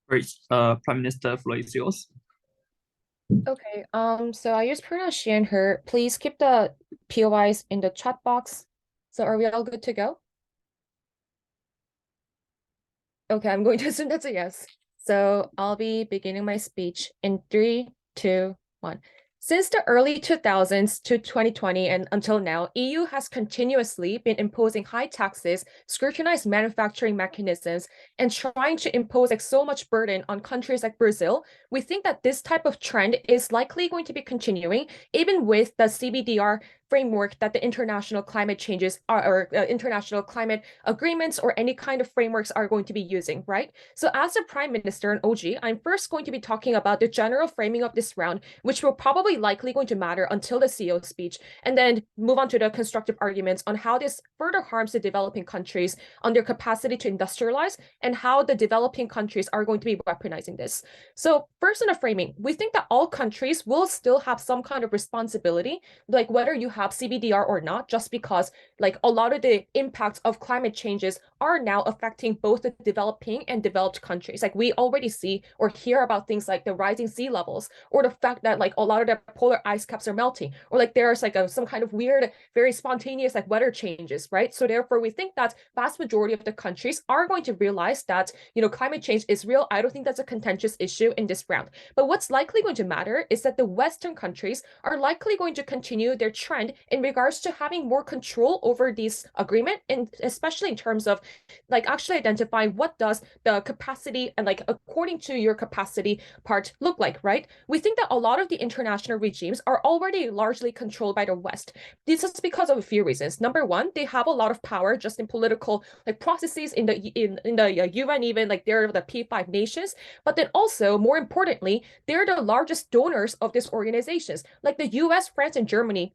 Great. Prime Minister, floor is yours. Okay, so I use pronoun she and her. Please keep the POIs in the chat box. So are we all good to go? Okay, I'm going to assume that's a yes. So I'll be beginning my speech in 3, 2, 1. Since the early 2000s to 2020 and until now, EU has continuously been imposing high taxes, scrutinized manufacturing mechanisms, and trying to impose like so much burden on countries like Brazil. We think that this type of trend is likely going to be continuing, even with the CBDR framework that the international climate changes are, or international climate agreements or any kind of frameworks are going to be using, right? So as the Prime Minister and OG, I'm first going to be talking about the general framing of this round, which will probably likely going to matter until the CEO speech, and then move on to the constructive arguments on how this further harms the developing countries on their capacity to industrialize and how the developing countries are going to be weaponizing this. So first in the framing, we think that all countries will still have some kind of responsibility, like whether you have CBDR or not, just because like a lot of the impacts of climate changes are now affecting both the developing and developed countries. Like we already see or hear about things like the rising sea levels, or the fact that like a lot of the polar ice caps are melting, or like there's like some kind of weird, very spontaneous like weather changes, right? So therefore we think that vast majority of the countries are going to realize that, you know, climate change is real. I don't think that's a contentious issue in this round. But what's likely going to matter is that the Western countries are likely going to continue their trend in regards to having more control over these agreement, and especially in terms of like actually identifying what does the capacity and like according to your capacity part look like, right? We think that a lot of the international regimes are already largely controlled by the West. This is because of a few reasons. Number one, they have a lot of power just in political like processes in the UN, even like they're the P5 nations, but then also more importantly, they're the largest donors of these organizations. Like the US, France, and Germany,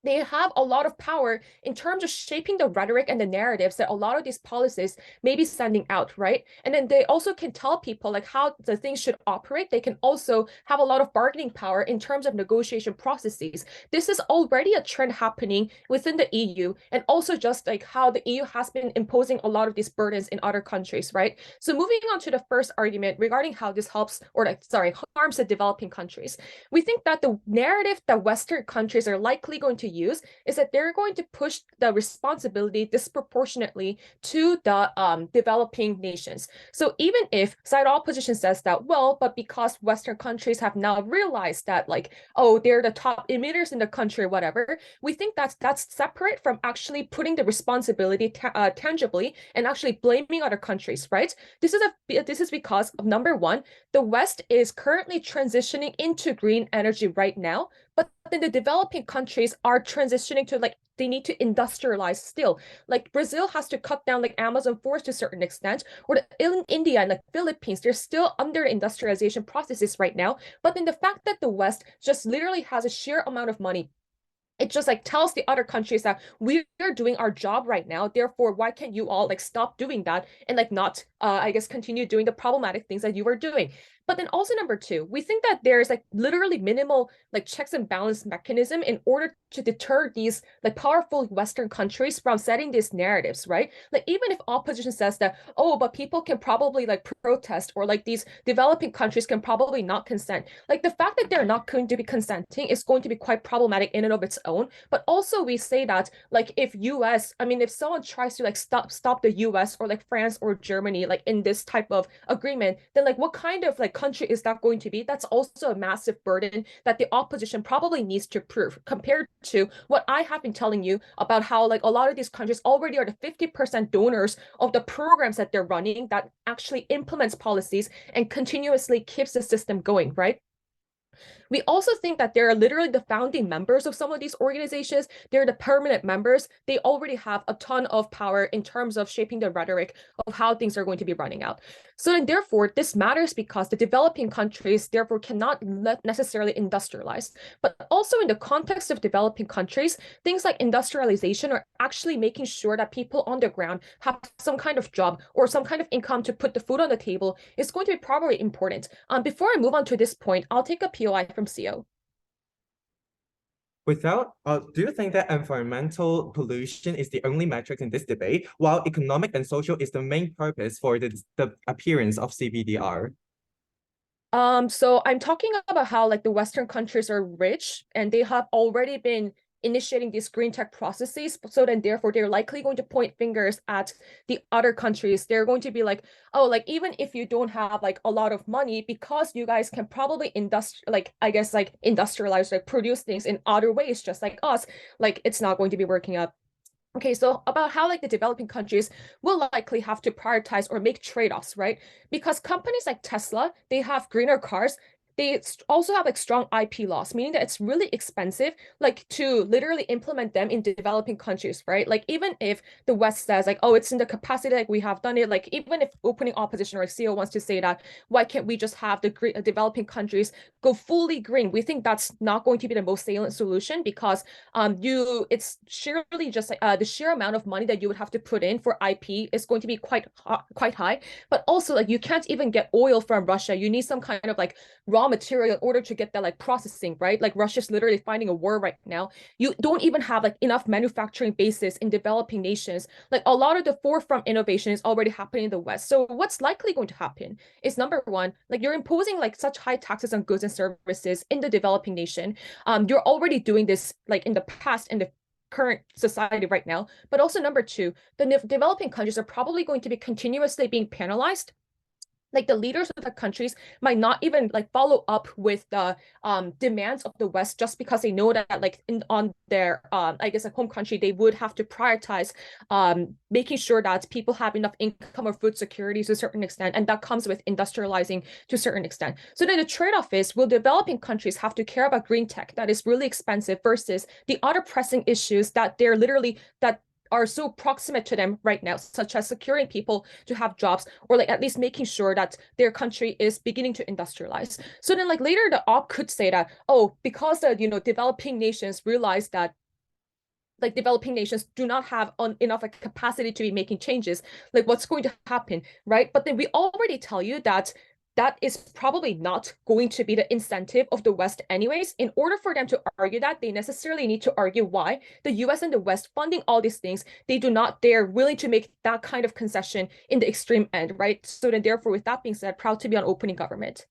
they have a lot of power in terms of shaping the rhetoric and the narratives that a lot of these policies may be sending out, right? And then they also can tell people like how the things should operate. They can also have a lot of bargaining power in terms of negotiation processes. This is already a trend happening within the EU, and also just like how the EU has been imposing a lot of these burdens in other countries, right? So moving on to the first argument regarding how this helps or like, sorry, harms the developing countries. We think that the narrative that Western countries are likely going to use is that they're going to push the responsibility disproportionately to the developing nations. So even if side opposition says that, well, but because Western countries have now realized that like, oh, they're the top emitters in the country or whatever, we think that's separate from actually putting the responsibility tangibly and actually blaming other countries, right? This is because of number one, the West is currently transitioning into green energy right now, but then the developing countries are transitioning to like they need to industrialize still. Like Brazil has to cut down like Amazon forest to a certain extent, or in India and like Philippines, they're still under industrialization processes right now. But then the fact that the West just literally has a sheer amount of money, it just like tells the other countries that we are doing our job right now, therefore why can't you all like stop doing that and like not I guess continue doing the problematic things that you were doing. But then also number two, we think that there's like literally minimal like checks and balance mechanism in order to deter these like powerful Western countries from setting these narratives, right? Like even if opposition says that, oh, but people can probably like protest, or like these developing countries can probably not consent, like the fact that they're not going to be consenting is going to be quite problematic in and of its own. But also we say that like if US, I mean if someone tries to like stop the US or like France or Germany like in this type of agreement, then like what kind of like country is that going to be? That's also a massive burden that the opposition probably needs to prove, compared to what I have been telling you about how like a lot of these countries already are the 50% donors of the programs that they're running that actually implements policies and continuously keeps the system going, right? We also think that they're literally the founding members of some of these organizations. They're the permanent members. They already have a ton of power in terms of shaping the rhetoric of how things are going to be running out. So then therefore, this matters because the developing countries therefore cannot necessarily industrialize. But also in the context of developing countries, things like industrialization are actually making sure that people on the ground have some kind of job or some kind of income to put the food on the table is going to be probably important. Before I move on to this point, I'll take a POI from Xiao. Do you think that environmental pollution is the only metric in this debate, while economic and social is the main purpose for the appearance of CBDR? So I'm talking about how like the Western countries are rich and they have already been initiating these green tech processes. So then therefore they're likely going to point fingers at the other countries. They're going to be like, oh, like even if you don't have like a lot of money, because you guys can probably industrialize, like produce things in other ways, just like us, like it's not going to be working out. Okay, so about how like the developing countries will likely have to prioritize or make trade-offs, right? Because companies like Tesla, they have greener cars. They also have like strong IP laws, meaning that it's really expensive, like to literally implement them in developing countries, right? Like even if the West says like, oh, it's in the capacity, like we have done it, like even if opening opposition or Xiao wants to say that, why can't we just have the developing countries go fully green? We think that's not going to be the most salient solution because it's surely just like the sheer amount of money that you would have to put in for IP is going to be quite high, but also like you can't even get oil from Russia. You need some kind of like raw material in order to get that like processing, right? Like Russia's literally fighting a war right now. You don't even have like enough manufacturing bases in developing nations. Like a lot of the forefront innovation is already happening in the West. So what's likely going to happen is number one, like you're imposing like such high taxes on goods and services in the developing nation. You're already doing this like in the past and the current society right now. But also number two, the developing countries are probably going to be continuously being penalized. Like the leaders of the countries might not even like follow up with the demands of the West just because they know that like on their I guess like home country they would have to prioritize making sure that people have enough income or food security to a certain extent, and that comes with industrializing to a certain extent. So then the trade-off is, will developing countries have to care about green tech that is really expensive versus the other pressing issues that they're literally that are so proximate to them right now, such as securing people to have jobs, or like at least making sure that their country is beginning to industrialize. So then like later the op could say that, oh, because the developing nations realize that like developing nations do not have enough like capacity to be making changes, like what's going to happen, right? But then we already tell you that that is probably not going to be the incentive of the West anyways. In order for them to argue that, they necessarily need to argue why the US and the West funding all these things, they're willing to make that kind of concession in the extreme end, right? So then therefore, with that being said, proud to be on opening government.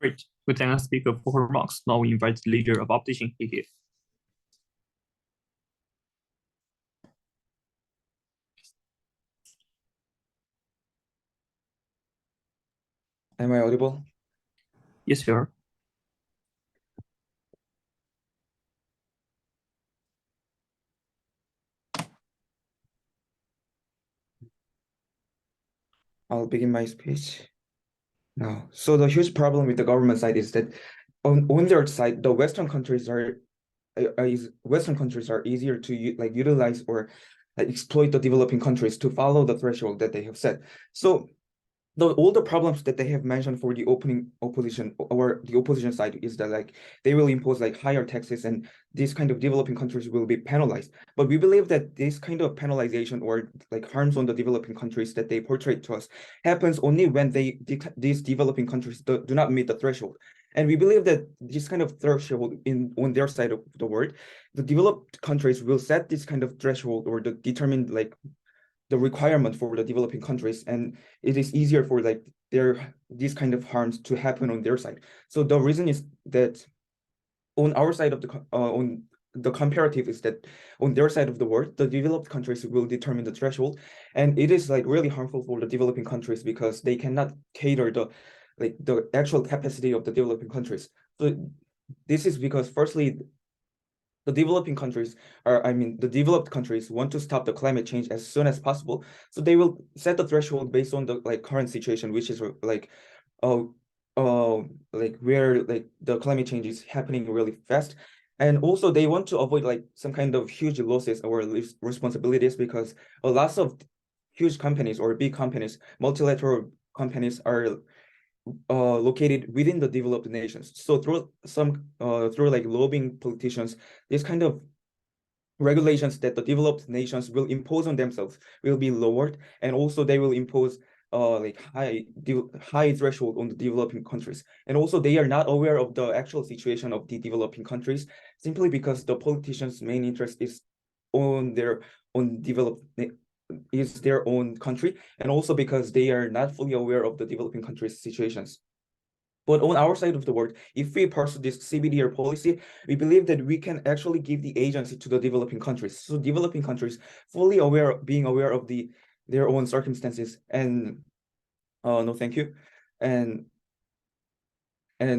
Great. We thank the speaker for her remarks. Now we invite the leader of opposition, Kiki. Am I audible? Yes, sir. I'll begin my speech now. So the huge problem with the government side is that on their side, the Western countries are easier to utilize or exploit the developing countries to follow the threshold that they have set. So all the problems that they have mentioned for the opposition side is that like they will impose like higher taxes and these kind of developing countries will be penalized. But we believe that this kind of penalization or like harms on the developing countries that they portray to us happens only when these developing countries do not meet the threshold. And we believe that this kind of threshold on their side of the world, the developed countries will set this kind of threshold or determine like the requirement for the developing countries, and it is easier for like these kind of harms to happen on their side. So the reason is that on our side of on the comparative is that on their side of the world, the developed countries will determine the threshold, and it is like really harmful for the developing countries because they cannot cater the actual capacity of the developing countries. So this is because firstly, the developed countries want to stop the climate change as soon as possible. So they will set the threshold based on the like current situation, which is like where like the climate change is happening really fast. And also they want to avoid like some kind of huge losses or responsibilities because a lot of huge companies or big companies, multilateral companies are located within the developed nations. So through like lobbying politicians, this kind of regulations that the developed nations will impose on themselves will be lowered, and also they will impose like high threshold on the developing countries, and also they are not aware of the actual situation of the developing countries, simply because the politicians' main interest is on their own country, and also because they are not fully aware of the developing countries' situations. But on our side of the world, if we pursue this CBDR policy, we believe that we can actually give the agency to the developing countries. So developing countries fully being aware of their own circumstances, and no, thank you. And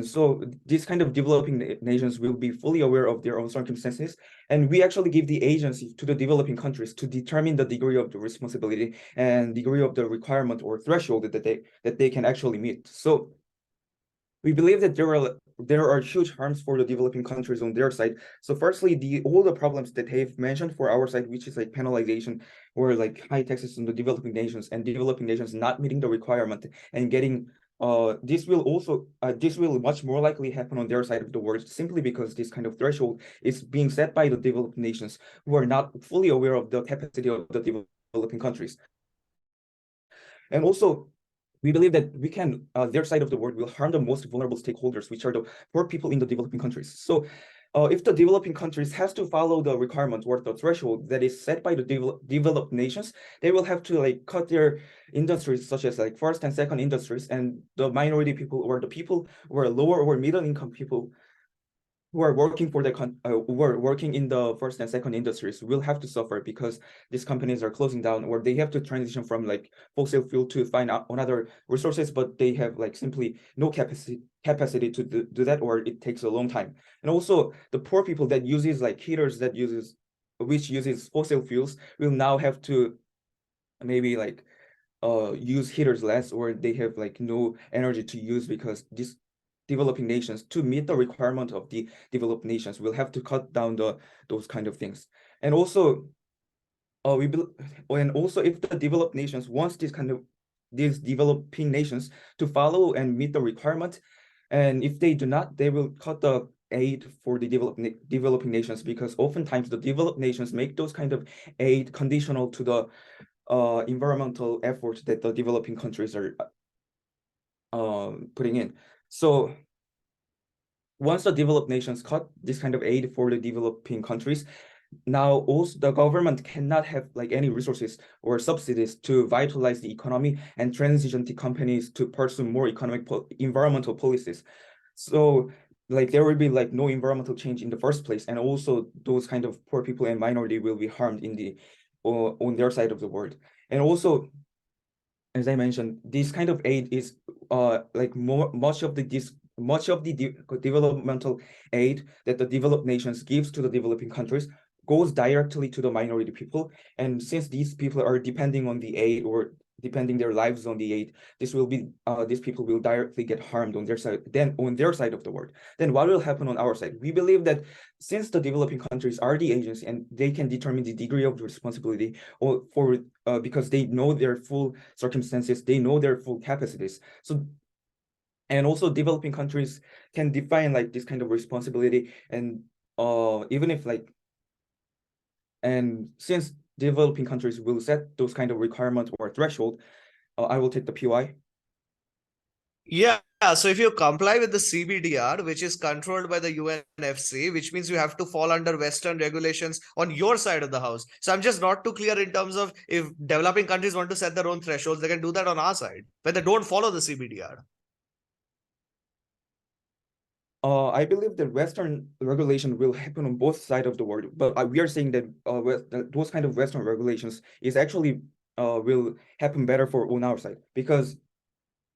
so these kind of developing nations will be fully aware of their own circumstances, and we actually give the agency to the developing countries to determine the degree of the responsibility and degree of the requirement or threshold that they can actually meet. So we believe that there are huge harms for the developing countries on their side. So firstly, all the problems that they've mentioned for our side, which is like penalization or like high taxes on the developing nations and developing nations not meeting the requirement and getting this will much more likely happen on their side of the world, simply because this kind of threshold is being set by the developed nations who are not fully aware of the capacity of the developing countries. And also, we believe that their side of the world will harm the most vulnerable stakeholders, which are the poor people in the developing countries. So if the developing countries has to follow the requirement or the threshold that is set by the developed nations, they will have to like cut their industries, such as like first and second industries, and the minority people or the people who are lower or middle income people who are working for who are working in the first and second industries will have to suffer, because these companies are closing down, or they have to transition from like fossil fuel to find out another resources, but they have like simply no capacity to do that, or it takes a long time. And also the poor people that uses like heaters which uses fossil fuels will now have to maybe like use heaters less, or they have like no energy to use, because this developing nations, to meet the requirement of the developed nations, will have to cut down those kind of things. And also if the developed nations wants these developing nations to follow and meet the requirement, and if they do not, they will cut the aid for the developing nations, because oftentimes the developed nations make those kind of aid conditional to the environmental efforts that the developing countries are putting in. So once the developed nations cut this kind of aid for the developing countries, now also the government cannot have like any resources or subsidies to vitalize the economy and transition the companies to pursue more environmental policies. So like there will be like no environmental change in the first place, and also those kind of poor people and minority will be harmed on their side of the world. And also, as I mentioned, this kind of aid is like much of the developmental aid that the developed nations gives to the developing countries goes directly to the minority people. And since these people are depending on the aid, or depending their lives on the aid, these people will directly get harmed on their side. Then on their side of the world, then what will happen on our side? We believe that since the developing countries are the agency and they can determine the degree of responsibility, or because they know their full circumstances, they know their full capacities. So, and also developing countries can define like this kind of responsibility, and even if like, and since developing countries will set those kind of requirements or threshold, I will take the PY. Yeah, so if you comply with the CBDR, which is controlled by the UNFC, which means you have to fall under Western regulations on your side of the house. So I'm just not too clear in terms of if developing countries want to set their own thresholds, they can do that on our side, but they don't follow the CBDR. I believe that Western regulation will happen on both sides of the world, but we are saying that those kind of Western regulations is actually will happen better on our side, because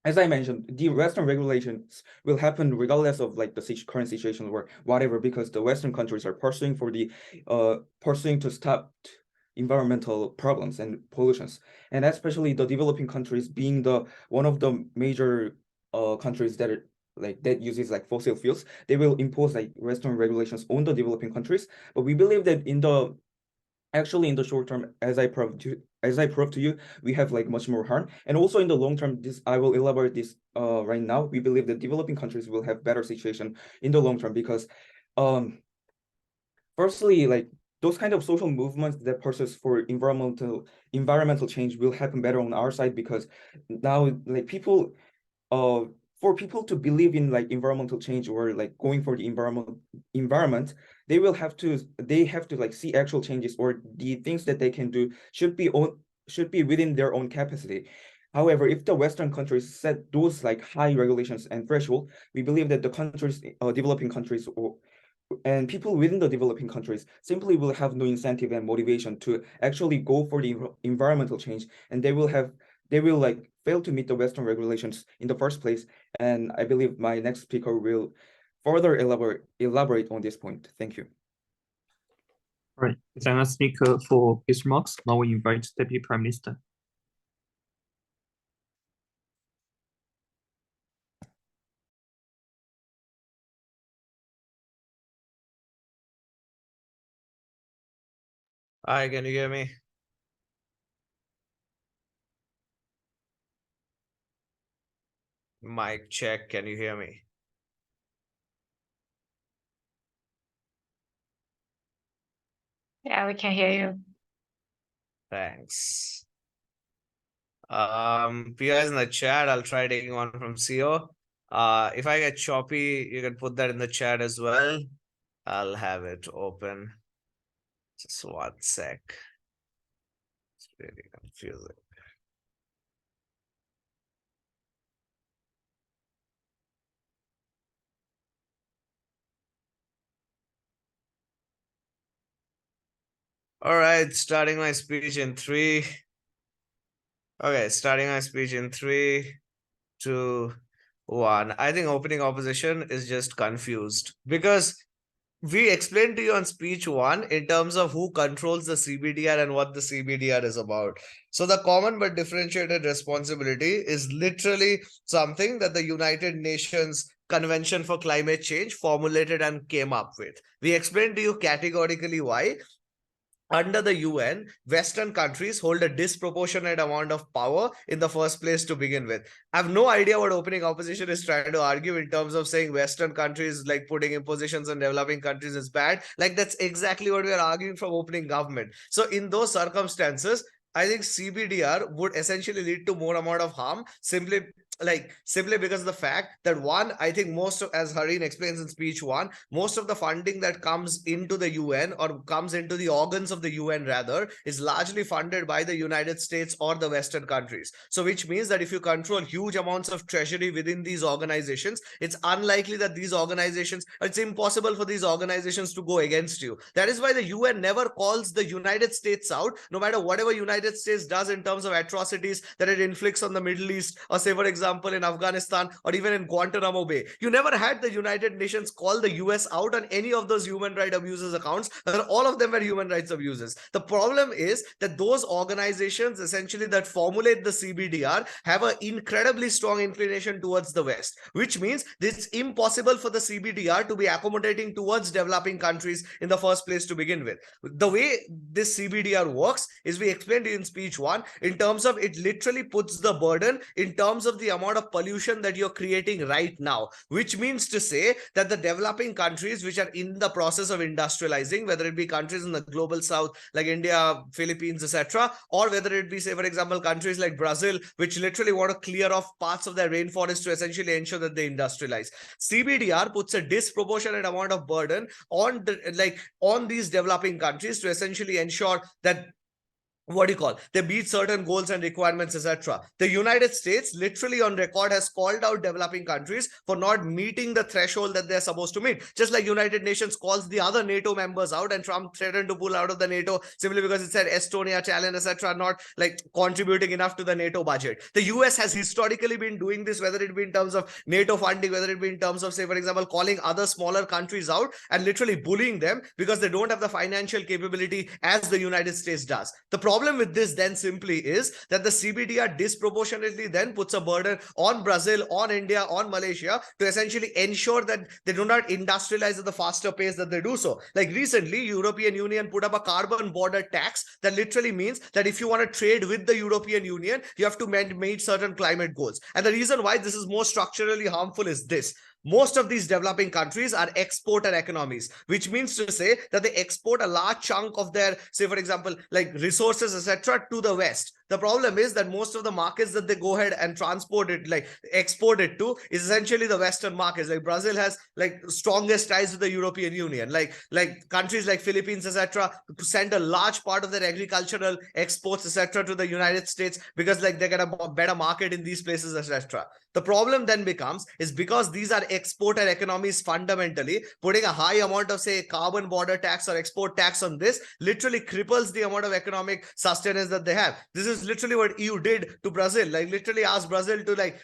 as I mentioned, the Western regulations will happen regardless of like the current situation or whatever, because the Western countries are pursuing to stop environmental problems and pollutions, and especially the developing countries being one of the major countries that uses like fossil fuels, they will impose like Western regulations on the developing countries. But we believe that in the short term, as I proved to you, we have like much more harm. And also in the long term, I will elaborate this right now. We believe that developing countries will have better situation in the long term, because firstly, like those kind of social movements that process for environmental change will happen better on our side, because now like people for people to believe in like environmental change or like going for the environment, they have to like see actual changes, or the things that they can do should be within their own capacity. However, if the Western countries set those like high regulations and threshold, we believe that the countries, developing countries, and people within the developing countries simply will have no incentive and motivation to actually go for the environmental change, and they will like fail to meet the Western regulations in the first place. And I believe my next speaker will further elaborate on this point. Thank you. All right, we thank our speaker for his remarks. Now we invite Deputy Prime Minister. Hi, can you hear me? Mic check, can you hear me? Yeah, we can hear you. Thanks. If you guys in the chat, I'll try taking one from CO. If I get choppy, you can put that in the chat as well. I'll have it open. Just 1 sec. It's really confusing. All right, starting my speech in 3. Okay, starting my speech in 3, 2, 1. I think opening opposition is just confused, because we explained to you on speech 1 in terms of who controls the CBDR and what the CBDR is about. So the common but differentiated responsibility is literally something that the United Nations Convention for Climate Change formulated and came up with. We explained to you categorically why. Under the UN, Western countries hold a disproportionate amount of power in the first place to begin with. I have no idea what opening opposition is trying to argue in terms of saying Western countries like putting impositions on developing countries is bad. Like that's exactly what we are arguing from opening government. So in those circumstances, I think CBDR would essentially lead to more amount of harm simply because of the fact that one, I think most of, as Harin explains in speech 1, most of the funding that comes into the UN or comes into the organs of the UN rather is largely funded by the United States or the Western countries. So which means that if you control huge amounts of treasury within these organizations, it's unlikely that these organizations, it's impossible for these organizations to go against you. That is why the UN never calls the United States out, no matter whatever United States does in terms of atrocities that it inflicts on the Middle East, or say for example in Afghanistan or even in Guantanamo Bay. You never had the United Nations call the US out on any of those human rights abuses accounts, and all of them were human rights abuses. The problem is that those organizations essentially that formulate the CBDR have an incredibly strong inclination towards the West, which means it's impossible for the CBDR to be accommodating towards developing countries in the first place to begin with. The way this CBDR works is we explained in speech 1 in terms of it literally puts the burden in terms of the amount of pollution that you're creating right now, which means to say that the developing countries which are in the process of industrializing, whether it be countries in the global south like India, Philippines, etc., or whether it be, say for example, countries like Brazil, which literally want to clear off parts of their rainforest to essentially ensure that they industrialize. CBDR puts a disproportionate amount of burden on these developing countries to essentially ensure that they meet certain goals and requirements, etc. The United States literally on record has called out developing countries for not meeting the threshold that they're supposed to meet, just like United Nations calls the other NATO members out, and Trump threatened to pull out of the NATO simply because it said Estonia, Challenge, etc. not like contributing enough to the NATO budget. The US has historically been doing this, whether it be in terms of NATO funding, whether it be in terms of, say for example, calling other smaller countries out and literally bullying them because they don't have the financial capability as the United States does. The problem with this then simply is that the CBDR disproportionately then puts a burden on Brazil, on India, on Malaysia to essentially ensure that they do not industrialize at the faster pace that they do so. Like recently, European Union put up a carbon border tax that literally means that if you want to trade with the European Union, you have to meet certain climate goals. And the reason why this is more structurally harmful is this. most of these developing countries are exporter economies, which means to say that they export a large chunk of their, say for example, like resources, etc., to the West. The problem is that most of the markets that they go ahead and transport it, like export it to, is essentially the Western markets. Like Brazil has like strongest ties with the European Union. Like countries like Philippines, etc., send a large part of their agricultural exports, etc., to the United States because like they get a better market in these places, etc. The problem then becomes is because these are exporter economies fundamentally, putting a high amount of say carbon border tax or export tax on this literally cripples the amount of economic sustenance that they have. This is literally what EU did to Brazil, like literally asked Brazil to like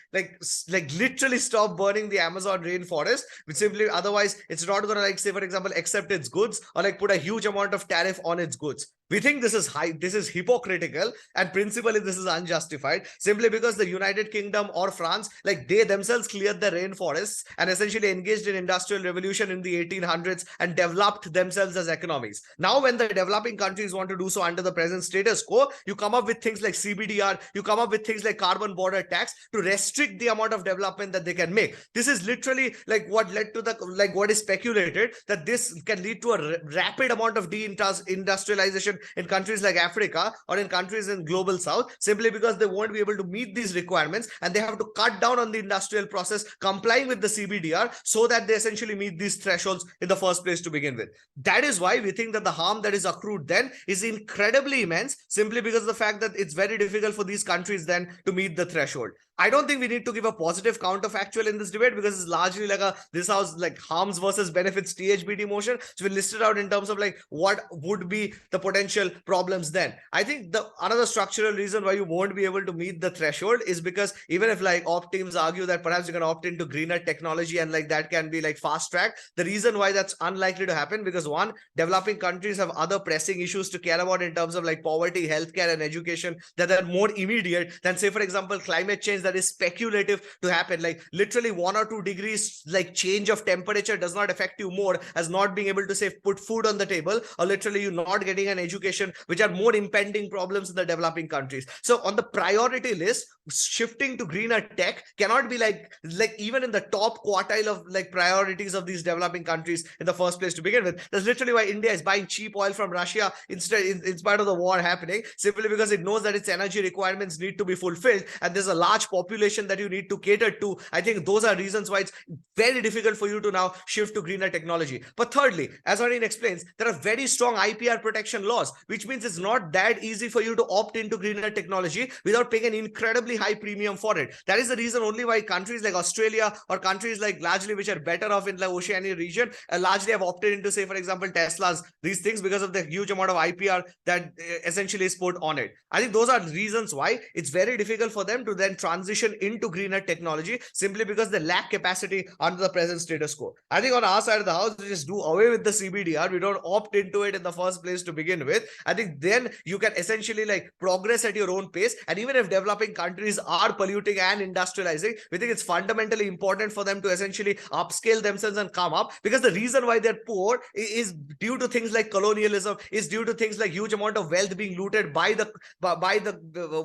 literally stop burning the Amazon rainforest, which simply otherwise it's not going to like say for example accept its goods or like put a huge amount of tariff on its goods. We think this is hypocritical, and principally this is unjustified simply because the United Kingdom or France, like they themselves cleared the rainforests and essentially engaged in industrial revolution in the 1800s and developed themselves as economies. Now when the developing countries want to do so under the present status quo, you come up with things like CBDR, you come up with things like carbon border tax to restrict the amount of development that they can make. This is literally like what led to the like what is speculated that this can lead to a rapid amount of deindustrialization in countries like Africa or in countries in global south, simply because they won't be able to meet these requirements and they have to cut down on the industrial process complying with the CBDR so that they essentially meet these thresholds in the first place to begin with. That is why we think that the harm that is accrued then is incredibly immense, simply because of the fact that it's very difficult for these countries then to meet the threshold. I don't think we need to give a positive counterfactual in this debate because it's largely like this house like harms versus benefits THBT motion. So we listed out in terms of like what would be the potential problems then. I think the another structural reason why you won't be able to meet the threshold is because even if like op teams argue that perhaps you can opt into greener technology and like that can be like fast track, the reason why that's unlikely to happen because one, developing countries have other pressing issues to care about in terms of like poverty, healthcare, and education that are more immediate than say for example climate change that is speculative to happen. Like literally 1 or 2 degrees like change of temperature does not affect you more as not being able to say put food on the table or literally you not getting an education, which are more impending problems in the developing countries. So on the priority list, shifting to greener tech cannot be like even in the top quartile of like priorities of these developing countries in the first place to begin with. That's literally why India is buying cheap oil from Russia instead in spite of the war happening, simply because it knows that its energy requirements need to be fulfilled and there's a large population that you need to cater to. I think those are reasons why it's very difficult for you to now shift to greener technology. But thirdly, as Harin explains, there are very strong IPR protection laws, which means it's not that easy for you to opt into greener technology without paying an incredibly high premium for it. That is the reason only why countries like Australia or countries like largely which are better off in the Oceania region largely have opted into say for example Tesla's these things because of the huge amount of IPR that essentially is put on it. I think those are reasons why it's very difficult for them to then transition into greener technology simply because they lack capacity under the present status quo. I think on our side of the house, we just do away with the CBDR. We don't opt into it in the first place to begin with. I think then you can essentially like progress at your own pace. And even if developing countries are polluting and industrializing, we think it's fundamentally important for them to essentially upscale themselves and come up, because the reason why they're poor is due to things like colonialism, is due to things like huge amount of wealth being looted by the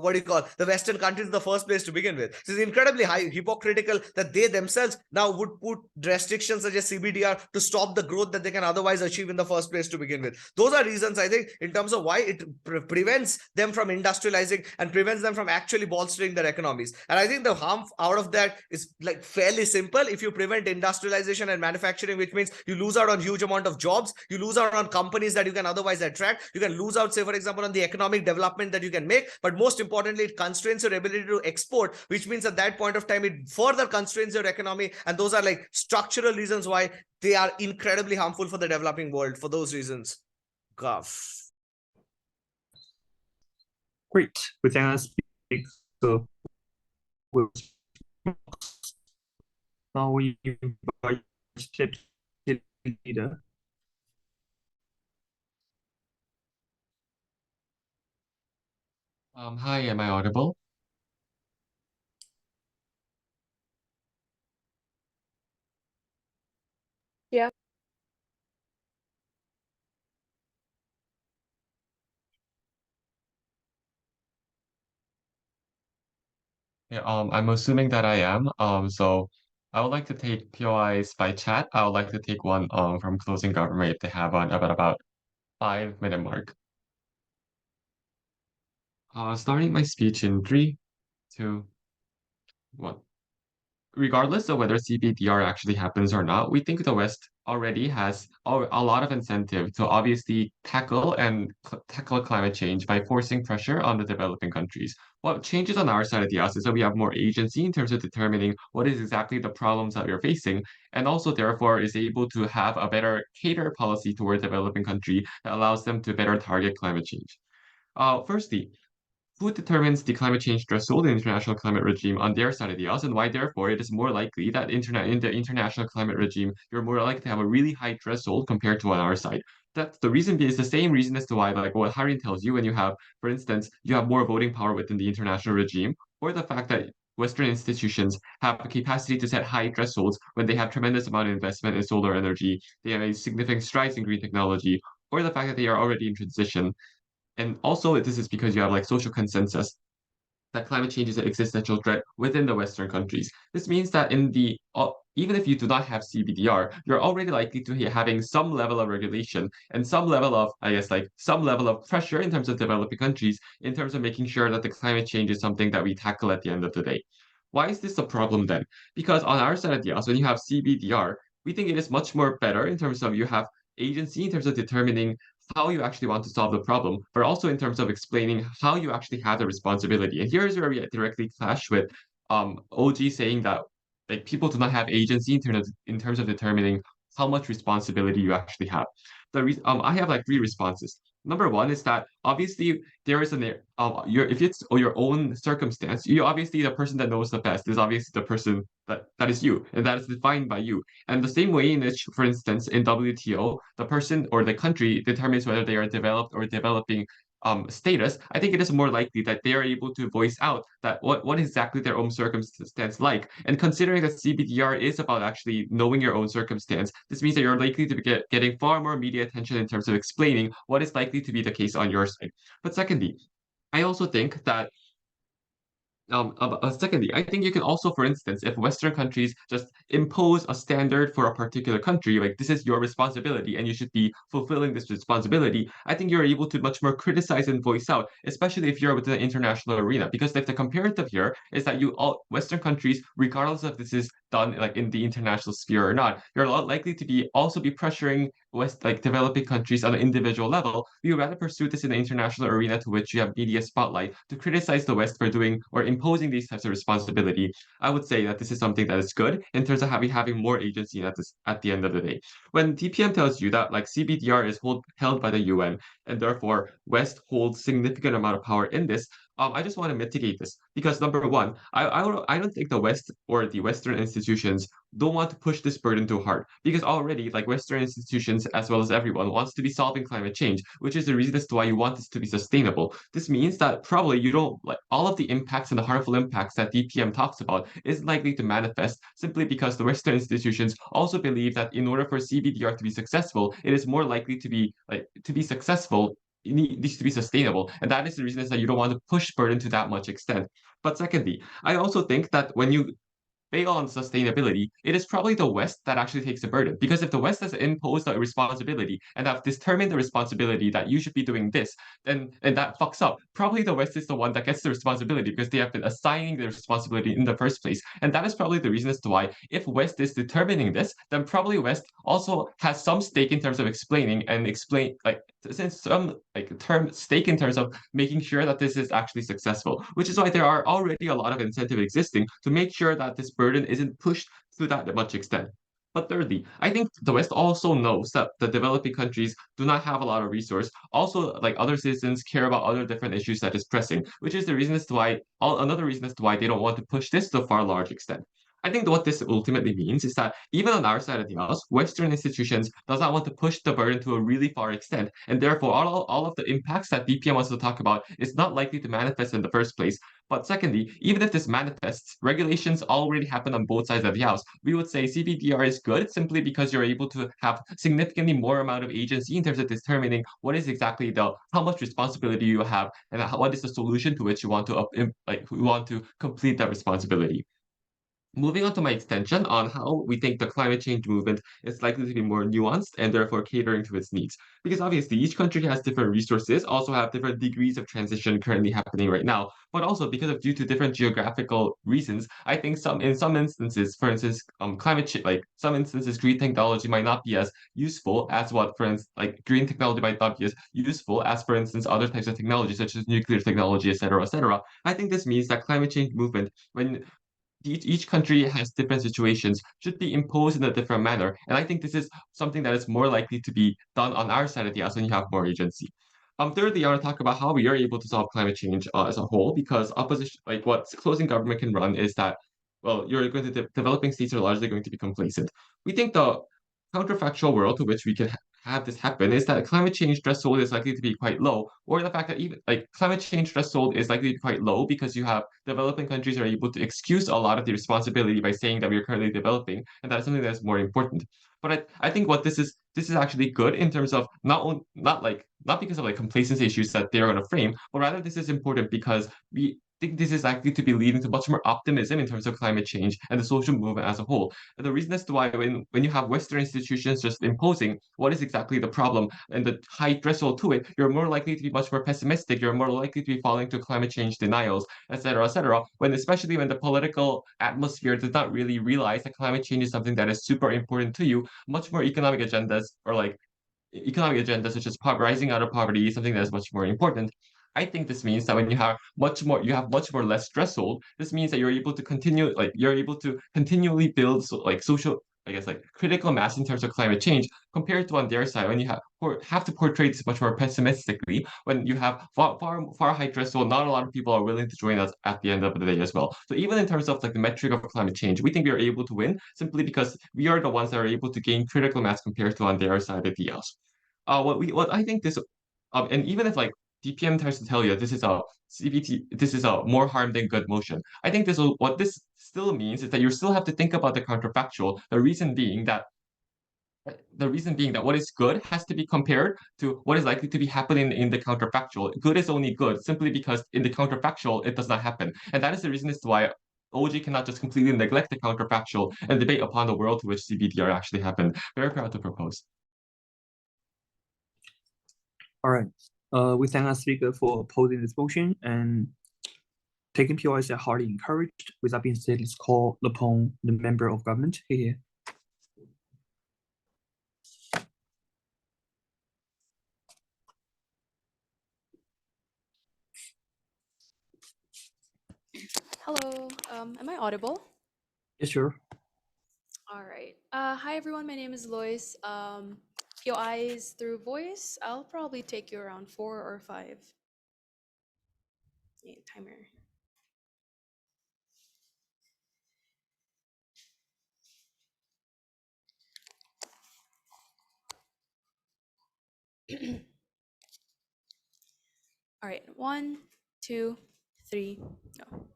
what do you call the Western countries in the first place to begin with. So it's incredibly hypocritical that they themselves now would put restrictions such as CBDR to stop the growth that they can otherwise achieve in the first place to begin with. Those are reasons I think in terms of why it prevents them from industrializing and prevents them from actually bolstering their economies. And I think the harm out of that is like fairly simple. If you prevent industrialization and manufacturing, which means you lose out on huge amount of jobs, you lose out on companies that you can otherwise attract, you can lose out, say for example, on the economic development that you can make, but most importantly, it constrains your ability to export, which means at that point of time, it further constrains your economy. And those are like structural reasons why they are incredibly harmful for the developing world. For those reasons, Guff. Great. We then speak with now we invite the leader. Hi, am I audible? Yeah. Yeah, I'm assuming that I am. So I would like to take POIs by chat. I would like to take one from closing government if they have one about 5 minute mark. Starting my speech in 3, 2, 1. Regardless of whether CBDR actually happens or not, we think the West already has a lot of incentive to obviously tackle climate change by forcing pressure on the developing countries. What changes on our side of the house is that we have more agency in terms of determining what is exactly the problems that we're facing, and also therefore is able to have a better cater policy toward developing country that allows them to better target climate change. Firstly, who determines the climate change threshold in the international climate regime on their side of the house, and why therefore it is more likely that in the international climate regime you're more likely to have a really high threshold compared to on our side. That's the reason is the same reason as to why, like what Harin tells you, when you have, for instance, you have more voting power within the international regime, or the fact that Western institutions have the capacity to set high thresholds when they have tremendous amount of investment in solar energy, they have a significant strides in green technology, or the fact that they are already in transition. And also, this is because you have like social consensus that climate change is an existential threat within the Western countries. This means that even if you do not have CBDR, you're already likely to be having some level of regulation and some level of, I guess, like some level of pressure in terms of developing countries, in terms of making sure that the climate change is something that we tackle at the end of the day. Why is this a problem then? Because on our side of the house, when you have CBDR, we think it is much more better in terms of you have agency in terms of determining how you actually want to solve the problem, but also in terms of explaining how you actually have the responsibility. And here's where we directly clash with OG saying that like people do not have agency in terms of determining how much responsibility you actually have. I have like 3 responses. Number one is that obviously there is if it's your own circumstance, you obviously the person that knows the best is obviously the person that is you, and that is defined by you. And the same way in which, for instance, in WTO, the person or the country determines whether they are developed or developing status, I think it is more likely that they are able to voice out that what exactly their own circumstance like. And considering that CBDR is about actually knowing your own circumstance, this means that you're likely to be getting far more media attention in terms of explaining what is likely to be the case on your side. But secondly, I also think that secondly, I think you can also, for instance, if Western countries just impose a standard for a particular country, like this is your responsibility and you should be fulfilling this responsibility, I think you're able to much more criticize and voice out, especially if you're within the international arena. Because if the comparative here is that all Western countries, regardless of this is done like in the international sphere or not, you're a lot likely to be pressuring developing countries on an individual level. We would rather pursue this in the international arena to which you have media spotlight to criticize the West for doing or imposing these types of responsibility. I would say that this is something that is good in terms of having more agency at the end of the day. When TPM tells you that like CBDR is held by the UN and therefore West holds significant amount of power in this, I just want to mitigate this because number one, I don't think the West or the Western institutions don't want to push this burden too hard because already like Western institutions as well as everyone wants to be solving climate change, which is the reason as to why you want this to be sustainable. This means that probably you don't like all of the impacts and the harmful impacts that DPM talks about isn't likely to manifest simply because the Western institutions also believe that in order for CBDR to be successful, it is more likely to be successful. It needs to be sustainable, and that is the reason is that you don't want to push burden to that much extent. But secondly, I also think that when you fail on sustainability, it is probably the West that actually takes the burden. Because if the West has imposed a responsibility and have determined the responsibility that you should be doing this, then and that fucks up, probably the West is the one that gets the responsibility because they have been assigning the responsibility in the first place. And that is probably the reason as to why if West is determining this, then probably West also has some stake in terms of explaining some stake in terms of making sure that this is actually successful, which is why there are already a lot of incentive existing to make sure that this burden isn't pushed to that much extent. But thirdly, I think the West also knows that the developing countries do not have a lot of resource. Also, like other citizens care about other different issues that is pressing, which is the reason as to why another reason as to why they don't want to push this to a far large extent. I think what this ultimately means is that even on our side of the house, Western institutions does not want to push the burden to a really far extent, and therefore all of the impacts that DPM wants to talk about is not likely to manifest in the first place. But secondly, even if this manifests, regulations already happen on both sides of the house. We would say CBDR is good simply because you're able to have significantly more amount of agency in terms of determining what is exactly how much responsibility you have and what is the solution to which you want to complete that responsibility. Moving on to my extension on how we think the climate change movement is likely to be more nuanced and therefore catering to its needs. Because obviously each country has different resources, also have different degrees of transition currently happening right now, but also because of due to different geographical reasons, I think in some instances, for instance, climate change, like some instances, green technology might not be as useful as for instance, like green technology might not be as useful as, for instance, other types of technology such as nuclear technology, etc., etc. I think this means that climate change movement, when each country has different situations, should be imposed in a different manner. And I think this is something that is more likely to be done on our side of the house when you have more agency. Thirdly, I want to talk about how we are able to solve climate change as a whole, because opposition, like what closing government can run is that, well, you're going to developing states are largely going to be complacent. We think the counterfactual world to which we can have this happen is that climate change threshold is likely to be quite low, or the fact that even like climate change threshold is likely to be quite low because you have developing countries are able to excuse a lot of the responsibility by saying that we are currently developing, and that is something that's more important. But I think what this is actually good in terms of not because of like complacency issues that they're going to frame, but rather this is important because we think this is likely to be leading to much more optimism in terms of climate change and the social movement as a whole. And the reason as to why when you have Western institutions just imposing what is exactly the problem and the high threshold to it, you're more likely to be much more pessimistic. You're more likely to be falling to climate change denials, etc., etc. When especially when the political atmosphere does not really realize that climate change is something that is super important to you, much more economic agendas or like economic agendas such as rising out of poverty is something that is much more important. I think this means that when you have much more less threshold. This means that you're able to continually build social, I guess, like critical mass in terms of climate change compared to on their side when you have to portray this much more pessimistically when you have far high threshold. Not a lot of people are willing to join us at the end of the day as well. So even in terms of like the metric of climate change, we think we are able to win simply because we are the ones that are able to gain critical mass compared to on their side of the house. What I think this and even if like DPM tries to tell you this is a CBT, this is a more harm than good motion. I think what this still means is that you still have to think about the counterfactual. The reason being that what is good has to be compared to what is likely to be happening in the counterfactual. Good is only good simply because in the counterfactual it does not happen, and that is the reason as to why OG cannot just completely neglect the counterfactual and debate upon the world to which CBDR actually happened. Very proud to propose. All right. We thank our speaker for opposing this motion and taking POIs are highly encouraged. With that being said, let's call upon the member of government here. Hello, am I audible? Yes, sure. All right. Hi everyone, my name is Loys. POIs through voice, I'll probably take you around 4 or 5. Yeah, timer. All right, 1, 2, 3, go.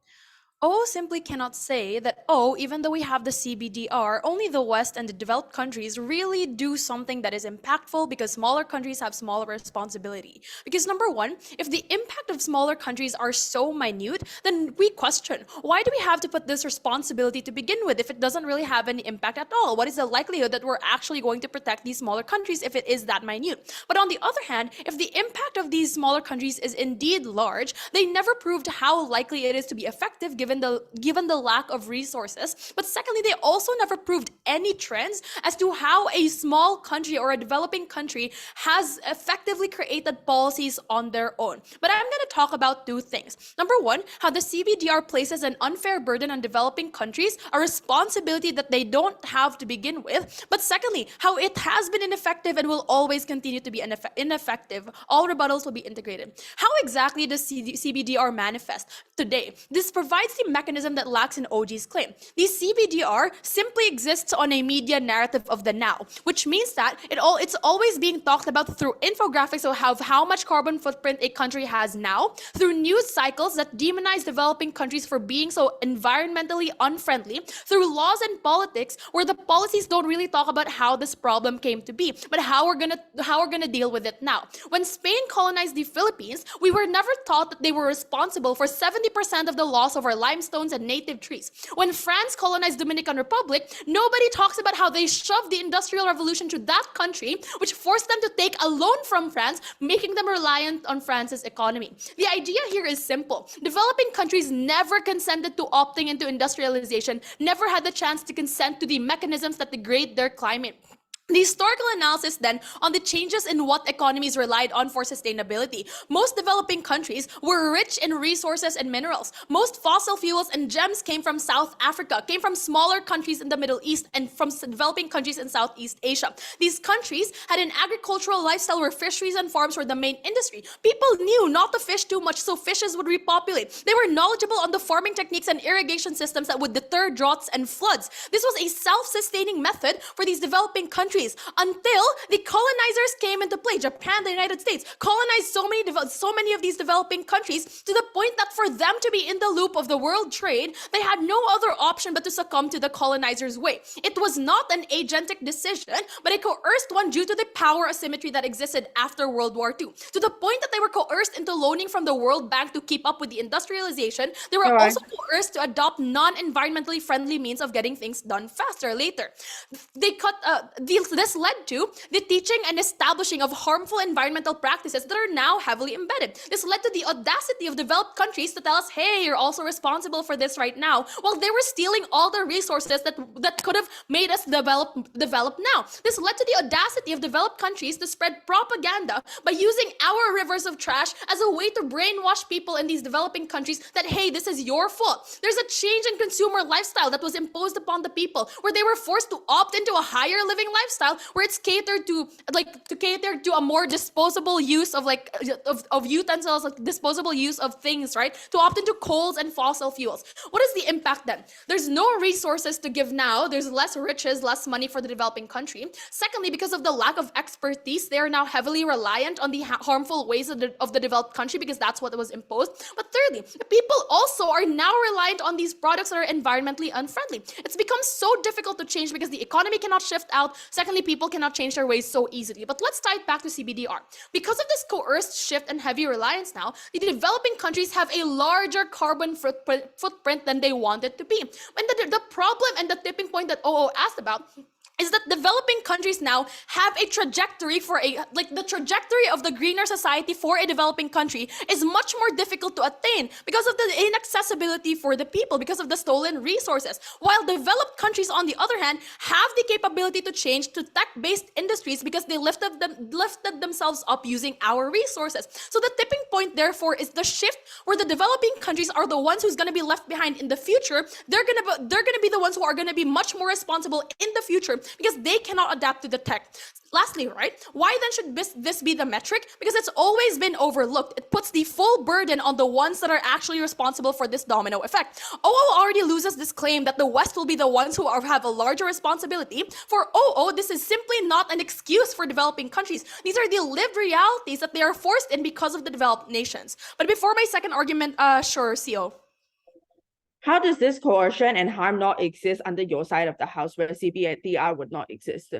O simply cannot say that, oh, even though we have the CBDR, only the West and the developed countries really do something that is impactful because smaller countries have smaller responsibility. Because number one, if the impact of smaller countries are so minute, then we question, why do we have to put this responsibility to begin with if it doesn't really have any impact at all? What is the likelihood that we're actually going to protect these smaller countries if it is that minute? But on the other hand, if the impact of these smaller countries is indeed large, they never proved how likely it is to be effective given the lack of resources. But secondly, they also never proved any trends as to how a small country or a developing country has effectively created policies on their own. But I'm going to talk about 2 things. Number one, how the CBDR places an unfair burden on developing countries, a responsibility that they don't have to begin with. But secondly, how it has been ineffective and will always continue to be ineffective. All rebuttals will be integrated. How exactly does CBDR manifest today? This provides the mechanism that lacks in OG's claim. The CBDR simply exists on a media narrative of the now, which means that it's always being talked about through infographics of how much carbon footprint a country has now, now through news cycles that demonize developing countries for being so environmentally unfriendly, through laws and politics where the policies don't really talk about how this problem came to be, but how we're gonna deal with it now. When Spain colonized the Philippines, we were never taught that they were responsible for 70% of the loss of our limestones and native trees. When France colonized Dominican Republic, nobody talks about how they shoved the Industrial Revolution to that country, which forced them to take a loan from France, making them reliant on France's economy. The idea here is simple. Developing countries never consented to opting into industrialization, never had the chance to consent to the mechanisms that degrade their climate. The historical analysis then on the changes in what economies relied on for sustainability. Most developing countries were rich in resources and minerals. Most fossil fuels and gems came from South Africa, came from smaller countries in the Middle East and from developing countries in Southeast Asia. These countries had an agricultural lifestyle where fisheries and farms were the main industry. People knew not to fish too much so fishes would repopulate. They were knowledgeable on the farming techniques and irrigation systems that would deter droughts and floods. This was a self-sustaining method for these developing countries until the colonizers came into play. Japan, the United States, colonized so many of these developing countries to the point that for them to be in the loop of the world trade, they had no other option but to succumb to the colonizers' way. It was not an agentic decision, but a coerced one due to the power asymmetry that existed after World War II. To the point that they were coerced into loaning from the World Bank to keep up with the industrialization, they were also coerced to adopt non-environmentally friendly means of getting things done faster later. This led to the teaching and establishing of harmful environmental practices that are now heavily embedded. This led to the audacity of developed countries to tell us, hey, you're also responsible for this right now, while they were stealing all the resources that could have made us develop now. This led to the audacity of developed countries to spread propaganda by using our rivers of trash as a way to brainwash people in these developing countries that, hey, this is your fault. There's a change in consumer lifestyle that was imposed upon the people where they were forced to opt into a higher living lifestyle where it's catered to a more disposable use of utensils, like disposable use of things, right? To opt into coals and fossil fuels. What is the impact then? There's no resources to give now. There's less riches, less money for the developing country. Secondly, because of the lack of expertise, they are now heavily reliant on the harmful ways of the developed country because that's what was imposed. But thirdly, the people also are now reliant on these products that are environmentally unfriendly. It's become so difficult to change because the economy cannot shift out. Secondly, people cannot change their ways so easily. But let's tie it back to CBDR. Because of this coerced shift and heavy reliance now, the developing countries have a larger carbon footprint than they want it to be. And the problem and the tipping point that OO asked about is that developing countries now have a trajectory the trajectory of the greener society for a developing country is much more difficult to attain because of the inaccessibility for the people, because of the stolen resources. While developed countries, on the other hand, have the capability to change to tech-based industries because they lifted themselves up using our resources. So the tipping point, therefore, is the shift where the developing countries are the ones who's going to be left behind in the future. They're going to be the ones who are going to be much more responsible in the future because they cannot adapt to the tech. Lastly, right, why then should this be the metric? Because it's always been overlooked. It puts the full burden on the ones that are actually responsible for this domino effect. OO already loses this claim that the West will be the ones who have a larger responsibility. For OO, this is simply not an excuse for developing countries. These are the lived realities that they are forced in because of the developed nations. But before my second argument, sure, Xiao. How does this coercion and harm not exist under your side of the house where CBDR would not exist?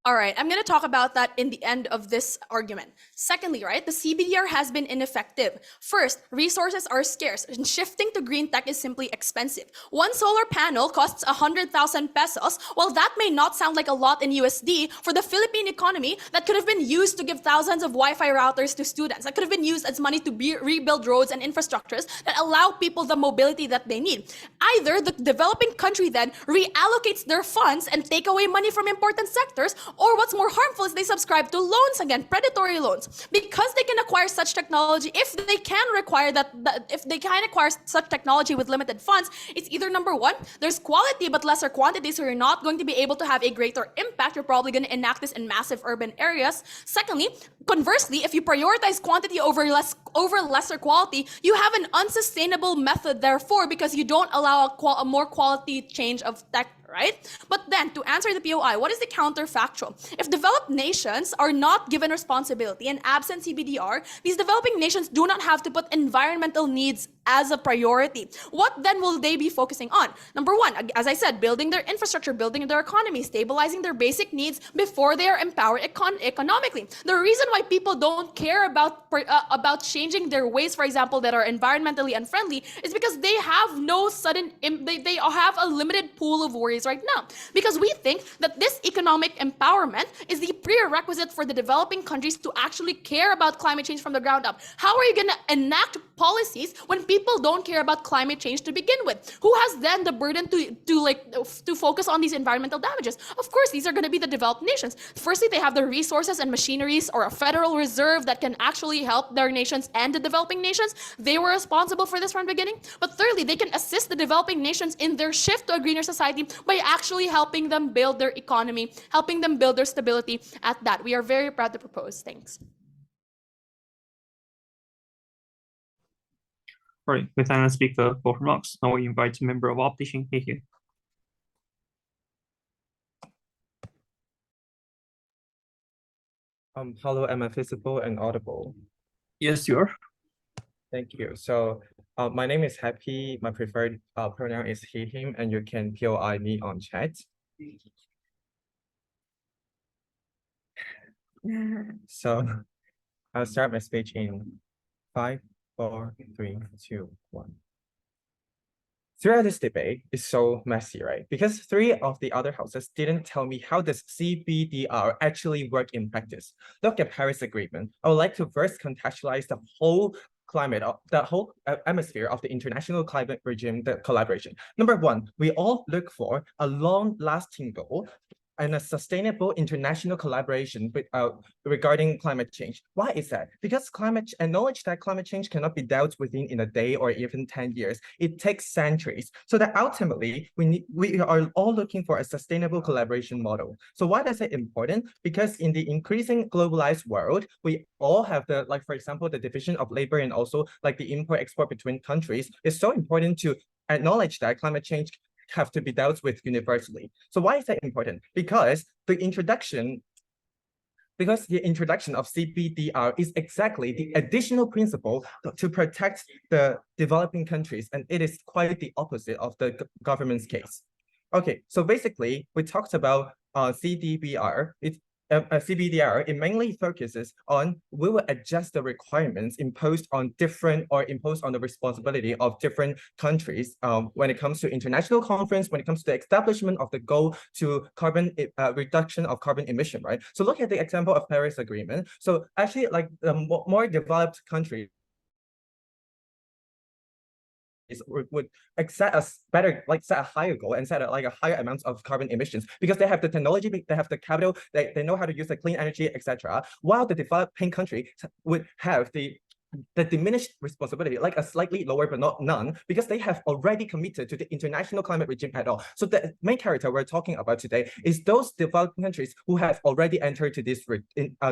All right, I'm going to talk about that in the end of this argument. Secondly, right, the CBDR has been ineffective. First, resources are scarce, and shifting to green tech is simply expensive. One solar panel costs 100,000 pesos. While that may not sound like a lot in USD, for the Philippine economy, that could have been used to give thousands of Wi-Fi routers to students. That could have been used as money to rebuild roads and infrastructures that allow people the mobility that they need. Either the developing country then reallocates their funds and take away money from important sectors, or what's more harmful is they subscribe to loans again, predatory loans. Because they can acquire such technology, if they can acquire such technology with limited funds, it's either number one, there's quality but lesser quantity, so you're not going to be able to have a greater impact. You're probably going to enact this in massive urban areas. Secondly, conversely, if you prioritize quantity over lesser quality, you have an unsustainable method, therefore, because you don't allow a more quality change of tech, right? But then to answer the POI, what is the counterfactual? If developed nations are not given responsibility and absent CBDR, these developing nations do not have to put environmental needs as a priority. What then will they be focusing on? Number one, as I said, building their infrastructure, building their economy, stabilizing their basic needs before they are empowered economically. The reason why people don't care about changing their ways, for example, that are environmentally unfriendly, is because they have no they have a limited pool of worries right now. Because we think that this economic empowerment is the prerequisite for the developing countries to actually care about climate change from the ground up. How are you going to enact policies when people don't care about climate change to begin with? Who has then the burden to focus on these environmental damages? Of course, these are going to be the developed nations. Firstly, they have the resources and machineries or a federal reserve that can actually help their nations and the developing nations. They were responsible for this from the beginning. But thirdly, they can assist the developing nations in their shift to a greener society by actually helping them build their economy, helping them build their stability at that. We are very proud to propose. Thanks. All right, we thank the speaker for remarks. Now we invite a member of opposition here. Hello, am I visible and audible? Yes, you are. Thank you. So my name is Happy. My preferred pronoun is he, him, and you can POI me on chat. So I'll start my speech in 5, 4, 3, 2, 1. Throughout this debate is so messy, right? Because 3 of the other houses didn't tell me how does CBDR actually work in practice. Look at Paris Agreement. I would like to first contextualize the whole climate, the whole atmosphere of the international climate regime, the collaboration. Number 1, we all look for a long-lasting goal and a sustainable international collaboration regarding climate change. Why is that? Because acknowledge that climate change cannot be dealt with in a day or even 10 years. It takes centuries. So that ultimately, we are all looking for a sustainable collaboration model. So why is it important? Because in the increasing globalized world, we all have the, like, for example, the division of labor and also like the import-export between countries. It's so important to acknowledge that climate change have to be dealt with universally. So why is that important? Because the introduction of CBDR is exactly the additional principle to protect the developing countries, and it is quite the opposite of the government's case. Okay, so basically, we talked about CBDR. CBDR, it mainly focuses on, we will adjust the requirements imposed on the responsibility of different countries when it comes to international conference, when it comes to the establishment of the goal to carbon reduction of carbon emission, right? So look at the example of Paris Agreement. So actually, like more developed countries would set a higher goal and set a higher amount of carbon emissions because they have the technology, they have the capital, they know how to use the clean energy, etc. While the developing country would have the diminished responsibility, like a slightly lower but not none, because they have already committed to the international climate regime at all. So the main character we're talking about today is those developing countries who have already entered to this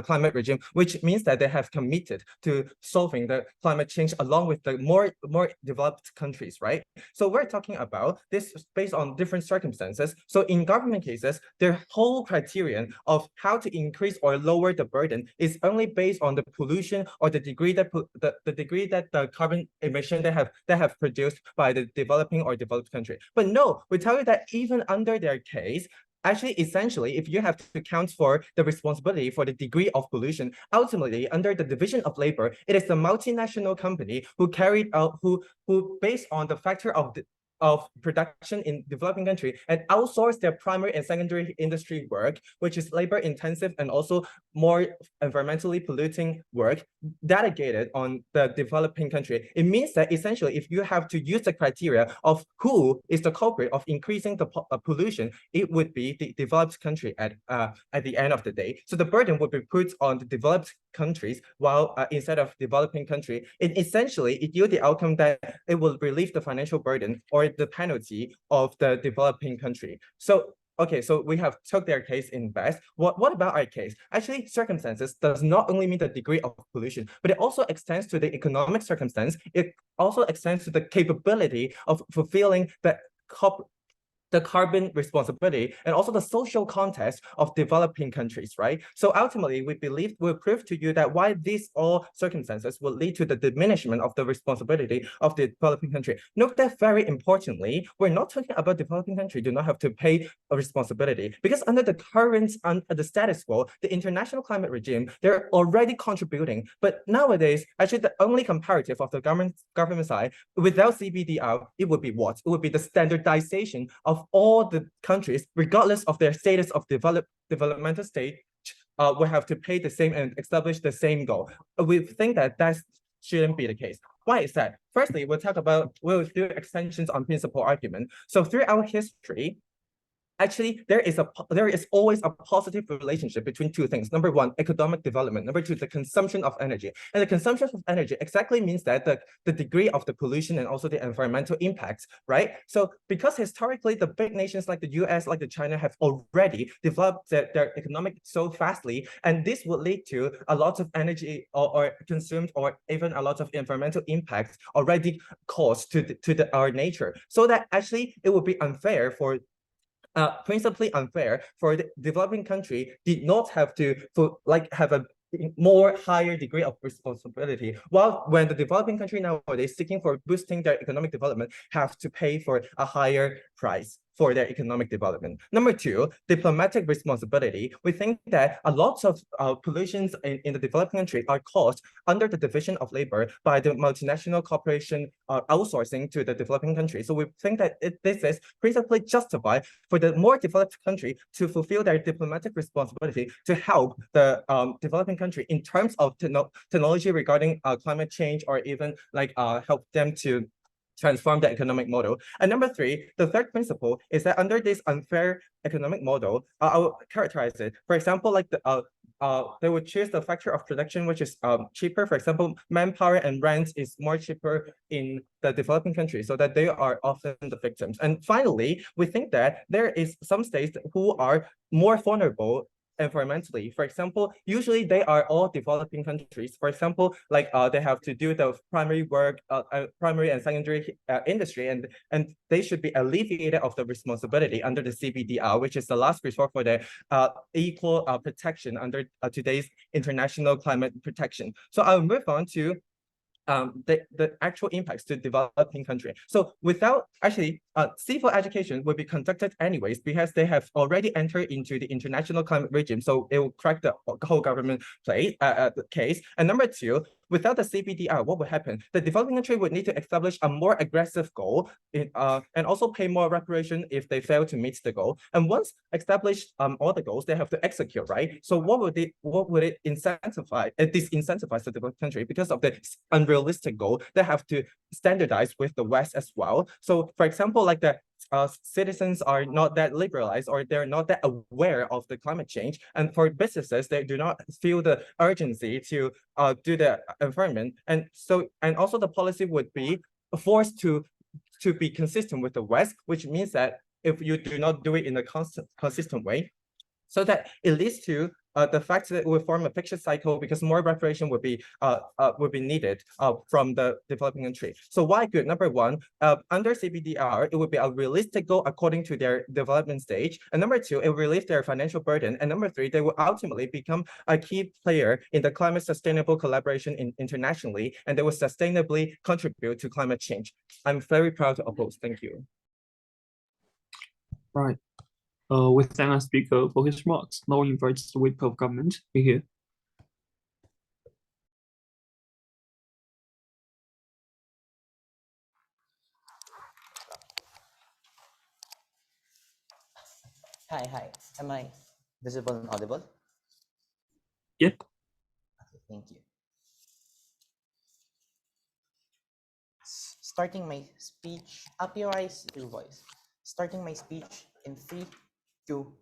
climate regime, which means that they have committed to solving the climate change along with the more developed countries, right? So we're talking about this based on different circumstances. So in government cases, their whole criterion of how to increase or lower the burden is only based on the pollution or the degree that the carbon emission they have produced by the developing or developed country. But no, we tell you that even under their case, actually, essentially, if you have to account for the responsibility for the degree of pollution, ultimately, under the division of labor, it is the multinational company who carried out, who based on the factor of production in developing country and outsource their primary and secondary industry work, which is labor intensive and also more environmentally polluting work, delegated on the developing country. It means that essentially, if you have to use the criteria of who is the culprit of increasing the pollution, it would be the developed country at the end of the day. So the burden would be put on the developed countries, while instead of developing country, it yield the outcome that it will relieve the financial burden or the penalty of the developing country. So okay, so we have took their case in best. What about our case? Actually, circumstances does not only mean the degree of pollution, but it also extends to the economic circumstance. It also extends to the capability of fulfilling the the carbon responsibility and also the social context of developing countries, right? So ultimately, we believe we'll prove to you that why these all circumstances will lead to the diminishment of the responsibility of the developing country. Note that very importantly, we're not talking about developing country do not have to pay a responsibility, because under the current, the status quo, the international climate regime, they're already contributing. But nowadays, actually the only comparative of the government side, without CBDR, it would be what? It would be the standardization of all the countries, regardless of their status of developmental state, will have to pay the same and establish the same goal. We think that that shouldn't be the case. Why is that? Firstly, we'll do extensions on principal argument. So through our history, actually, there is always a positive relationship between two things. Number one, economic development. Number two, the consumption of energy. And the consumption of energy exactly means that the degree of the pollution and also the environmental impacts, right? So because historically, the big nations like the US, like the China have already developed their economic so fastly, and this would lead to a lot of energy or consumed, or even a lot of environmental impacts already caused to our nature. So that actually it would be unfair for principally unfair for the developing country did not have to have a more higher degree of responsibility, while when the developing country nowadays seeking for boosting their economic development have to pay for a higher price for their economic development. Number two, diplomatic responsibility. We think that a lot of pollutions in the developing country are caused under the division of labor by the multinational corporation outsourcing to the developing country. So we think that this is principally justified for the more developed country to fulfill their diplomatic responsibility to help the developing country in terms of technology regarding climate change, or even help them to transform the economic model. And number three, the third principle is that under this unfair economic model, I will characterize it. For example, they would choose the factor of production which is cheaper. For example, manpower and rent is more cheaper in the developing countries, so that they are often the victims. And finally, we think that there is some states who are more vulnerable environmentally. For example, usually they are all developing countries. For example, they have to do the primary work, primary and secondary industry, and they should be alleviated of the responsibility under the CBDR, which is the last resort for the equal protection under today's international climate protection. So I'll move on to the actual impacts to developing country. So without actually, civil education will be conducted anyways, because they have already entered into the international climate regime. So it will crack the whole government case. And number two, without the CBDR, what would happen? The developing country would need to establish a more aggressive goal and also pay more reparation if they fail to meet the goal. And once established all the goals, they have to execute, right? So what would it incentivize, disincentivize the developing country because of the unrealistic goal? They have to standardize with the West as well. So for example, citizens are not that liberalized, or they're not that aware of the climate change. And for businesses, they do not feel the urgency to do the environment. And also the policy would be forced to be consistent with the West, which means that if you do not do it in a consistent way, so that it leads to the fact that it will form a vicious cycle, because more reparation would be needed from the developing country. So why good? Number one, under CBDR, it would be a realistic goal according to their development stage. And number two, it will relieve their financial burden. And number three, they will ultimately become a key player in the climate sustainable collaboration internationally, and they will sustainably contribute to climate change. I'm very proud to oppose. Thank you. Right. We thank our speaker for his remarks. Now we invite the whip of government in here. Hi. Am I visible and audible? Yep. Okay, thank you. Starting my speech, up your eyes, your voice. Starting my speech in 3, 2,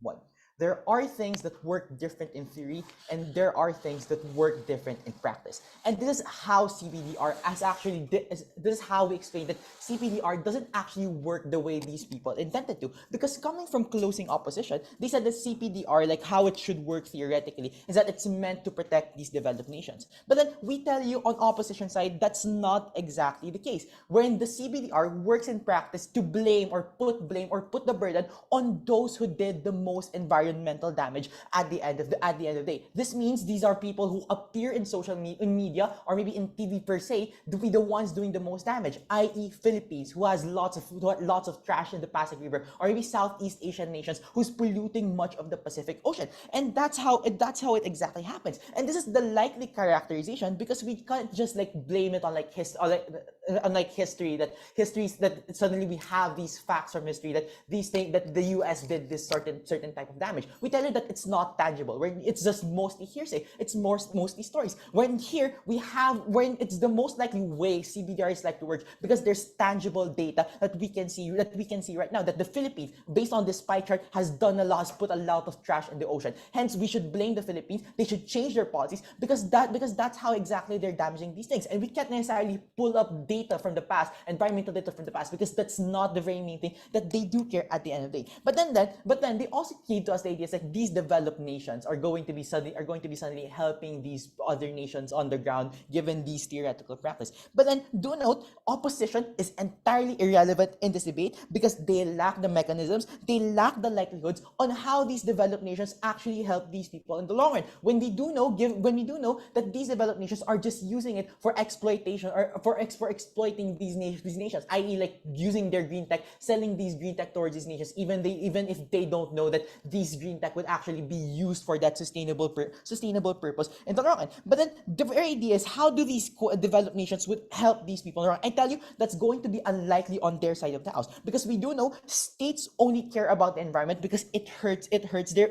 1. there are things that work different in theory, and there are things that work different in practice. And this is how CBDR has actually, this is how we explain that CBDR doesn't actually work the way these people intended to. Because coming from closing opposition, they said that CBDR, like how it should work theoretically, is that it's meant to protect these developed nations. But then we tell you on opposition side, that's not exactly the case. Wherein the CBDR works in practice to blame or put the burden on those who did the most environmental damage at the end of the day. This means these are people who appear in social media or maybe in TV per se to be the ones doing the most damage, i.e. Philippines, who has lots of trash in the Pasig River, or maybe Southeast Asian nations who's polluting much of the Pacific Ocean. And that's how it exactly happens. And this is the likely characterization, because we can't just like blame it on like history that suddenly we have these facts from history that these things that the US did this certain type of damage. We tell you that it's not tangible, where it's just mostly hearsay, it's mostly stories. When here when it's the most likely way CBDR is like to work, because there's tangible data that we can see right now that the Philippines, based on this pie chart, has put a lot of trash in the ocean. Hence, we should blame the Philippines. They should change their policies because that's how exactly they're damaging these things. And we can't necessarily pull up data from the past, environmental data from the past, because that's not the very main thing that they do care at the end of the day. But then they also gave to us the ideas like these developed nations are going to be suddenly helping these other nations on the ground, given these theoretical practice. But then do note, opposition is entirely irrelevant in this debate because they lack the mechanisms, they lack the likelihoods on how these developed nations actually help these people in the long run. When we do know that these developed nations are just using it for exploitation or for exploiting these nations, i.e. like using their green tech, selling these green tech towards these nations, even if they don't know that these green tech would actually be used for that sustainable purpose in the long run. But then the very idea is, how do these developed nations would help these people around? I tell you, that's going to be unlikely on their side of the house, because we do know states only care about the environment because it hurts their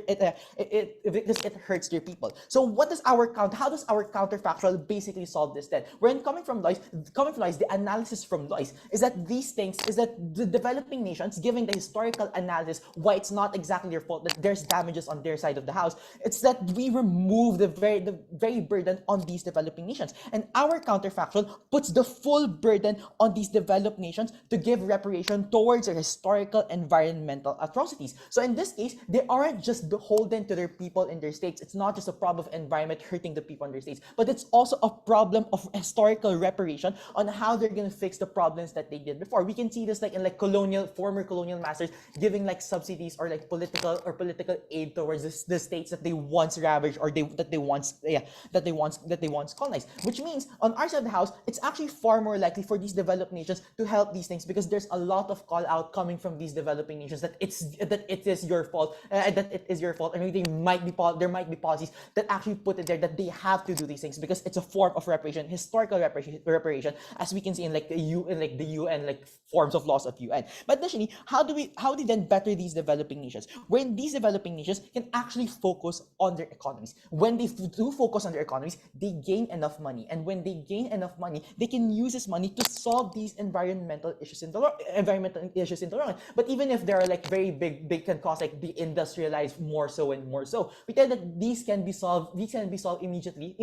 people. So how does our counterfactual basically solve this then? When coming from Loys, the analysis from Loys is that the developing nations, giving the historical analysis why it's not exactly their fault that there's damages on their side of the house, it's that we remove the very burden on these developing nations. And our counterfactual puts the full burden on these developed nations to give reparation towards their historical environmental atrocities. So in this case, they aren't just beholden to their people in their states. It's not just a problem of environment hurting the people in their states, but it's also a problem of historical reparation on how they're going to fix the problems that they did before. We can see this like in like former colonial masters giving like subsidies or like political aid towards the states that they once ravaged or that they once colonized. Which means on our side of the house, it's actually far more likely for these developed nations to help these things, because there's a lot of call out coming from these developing nations that it is your fault, and maybe there might be policies that actually put it there that they have to do these things because it's a form of reparation, historical reparation, as we can see in like the UN like forms of laws of UN. But additionally, how do we then better these developing nations? When these developing nations can actually focus on their economies. When they do focus on their economies, they gain enough money, and when they gain enough money, they can use this money to solve these environmental issues in the long run. But even if they are like very big can cause like the industrialized more so, we tell that these can be solved immediately,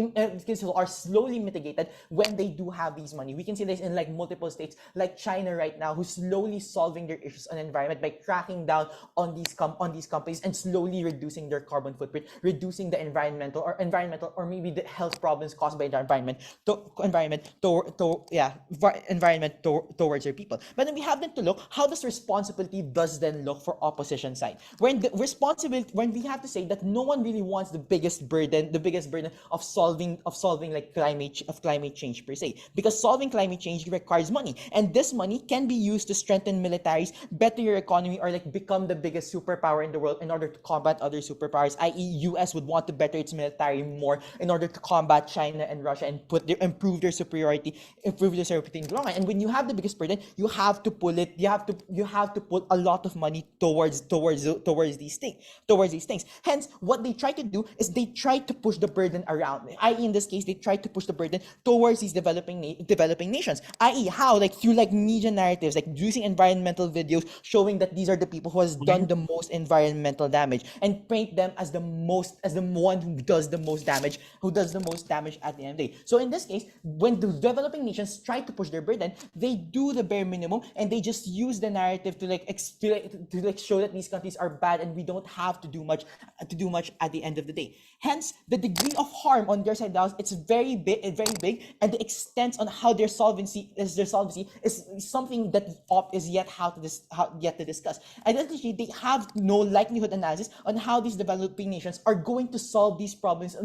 are slowly mitigated when they do have these money. We can see this in like multiple states like China right now, who's slowly solving their issues on environment by cracking down on these companies and slowly reducing their carbon footprint, reducing the environmental or maybe the health problems caused by the environment towards their people. But then we have to look, how does responsibility then look for opposition side? When we have to say that no one really wants the biggest burden of solving like climate change per se, because solving climate change requires money, and this money can be used to strengthen militaries, better your economy, or like become the biggest superpower in the world in order to combat other superpowers, i.e. US would want to better its military more in order to combat China and Russia and improve their superiority in the long run. And when you have the biggest burden, you have to pull a lot of money towards these things. Hence, what they try to do is they try to push the burden around, i.e. in this case, they try to push the burden towards these developing nations, i.e. how, like through like media narratives, like using environmental videos showing that these are the people who has done the most environmental damage and paint them as the one who does the most damage, at the end of the day. So in this case, when the developing nations try to push their burden, they do the bare minimum and they just use the narrative to show that these countries are bad and we don't have to do much at the end of the day. Hence, the degree of harm on their side now, it's very big, and the extent on how their solvency is something that the OP is yet to discuss. And essentially, they have no likelihood analysis on how these developing nations are going to solve these problems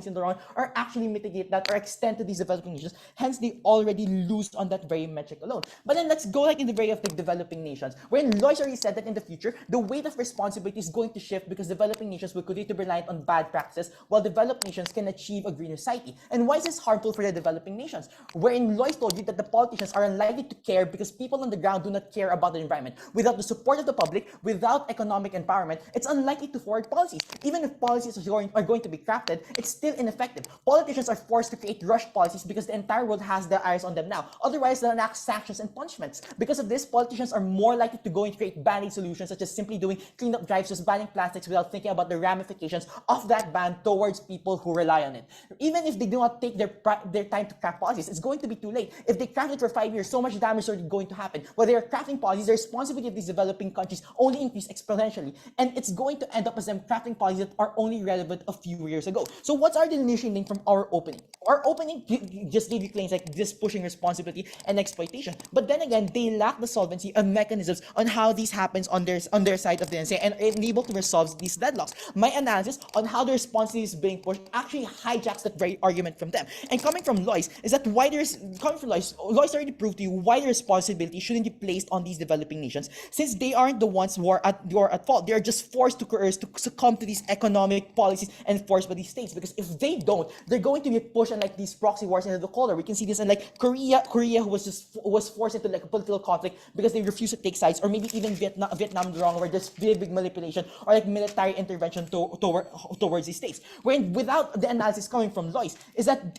in their own, or actually mitigate that or extend to these developing nations. Hence, they already lose on that very metric alone. But then let's go in the very of the developing nations, wherein Loys already said that in the future, the weight of responsibility is going to shift because developing nations will continue to rely on bad practices, while developed nations can achieve a greener society. And why is this harmful for the developing nations? Wherein Loys told you that the politicians are unlikely to care because people on the ground do not care about the environment. Without the support of the public, without economic empowerment, it's unlikely to forward policies. Even if policies are going to be crafted, it's still ineffective. Politicians are forced to create rushed policies because the entire world has their eyes on them now. Otherwise, they'll enact sanctions and punishments. Because of this, politicians are more likely to go and create band-aid solutions, such as simply doing cleanup drives, just banning plastics without thinking about the ramifications of that ban towards people who rely on it. Even if they do not take their time to craft policies, it's going to be too late. If they craft it for 5 years, so much damage is already going to happen. While they are crafting policies, the responsibility of these developing countries only increase exponentially, and it's going to end up as them crafting policies that are only relevant a few years ago. So what's our delineation link from our opening? Our opening just gave you claims like this pushing responsibility and exploitation, but then again, they lack the solvency of mechanisms on how this happens on their side of the NSA and unable to resolve these deadlocks. My analysis on how the responsibility is being pushed actually hijacks that very argument from them. And coming from Loys is that Loys already proved to you why the responsibility shouldn't be placed on these developing nations, since they aren't the ones who are at fault. They are just forced to coerce to succumb to these economic policies enforced by these states. Because if they don't, they're going to be pushed in like these proxy wars into the Cold War. We can see this in like Korea who was forced into like a political conflict because they refused to take sides, or maybe even Vietnam wrong, where there's big manipulation or like military intervention towards these states. When without the analysis coming from Loys, is that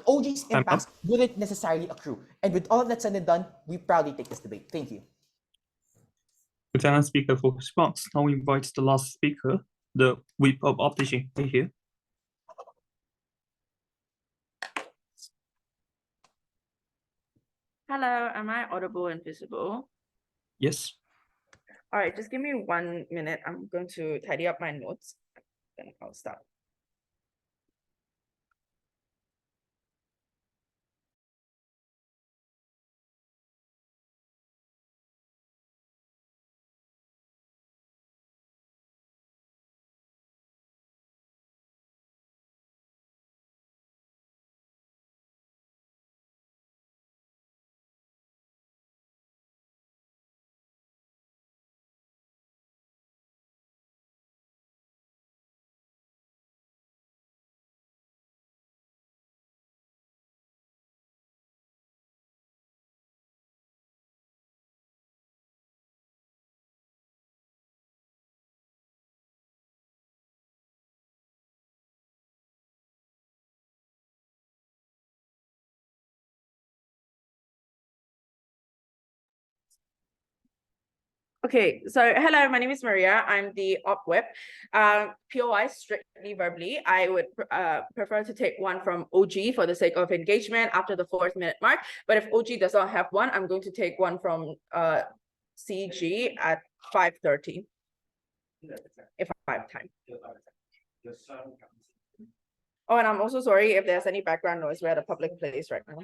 OG's impacts wouldn't necessarily accrue. And with all of that said and done, we proudly take this debate. Thank you. We thank the speaker for response. Now we invite the last speaker, the whip of opposition. Right here. Hello, am I audible and visible? Yes. All right, just give me 1 minute. I'm going to tidy up my notes, then I'll start. Okay, so hello, my name is Maria. I'm the op whip. POI strictly verbally. I would prefer to take one from OG for the sake of engagement after the 4th minute mark. But if OG does not have one, I'm going to take one from CG at 5:30. If I have time. Oh, and I'm also sorry if there's any background noise. We're at a public place right now.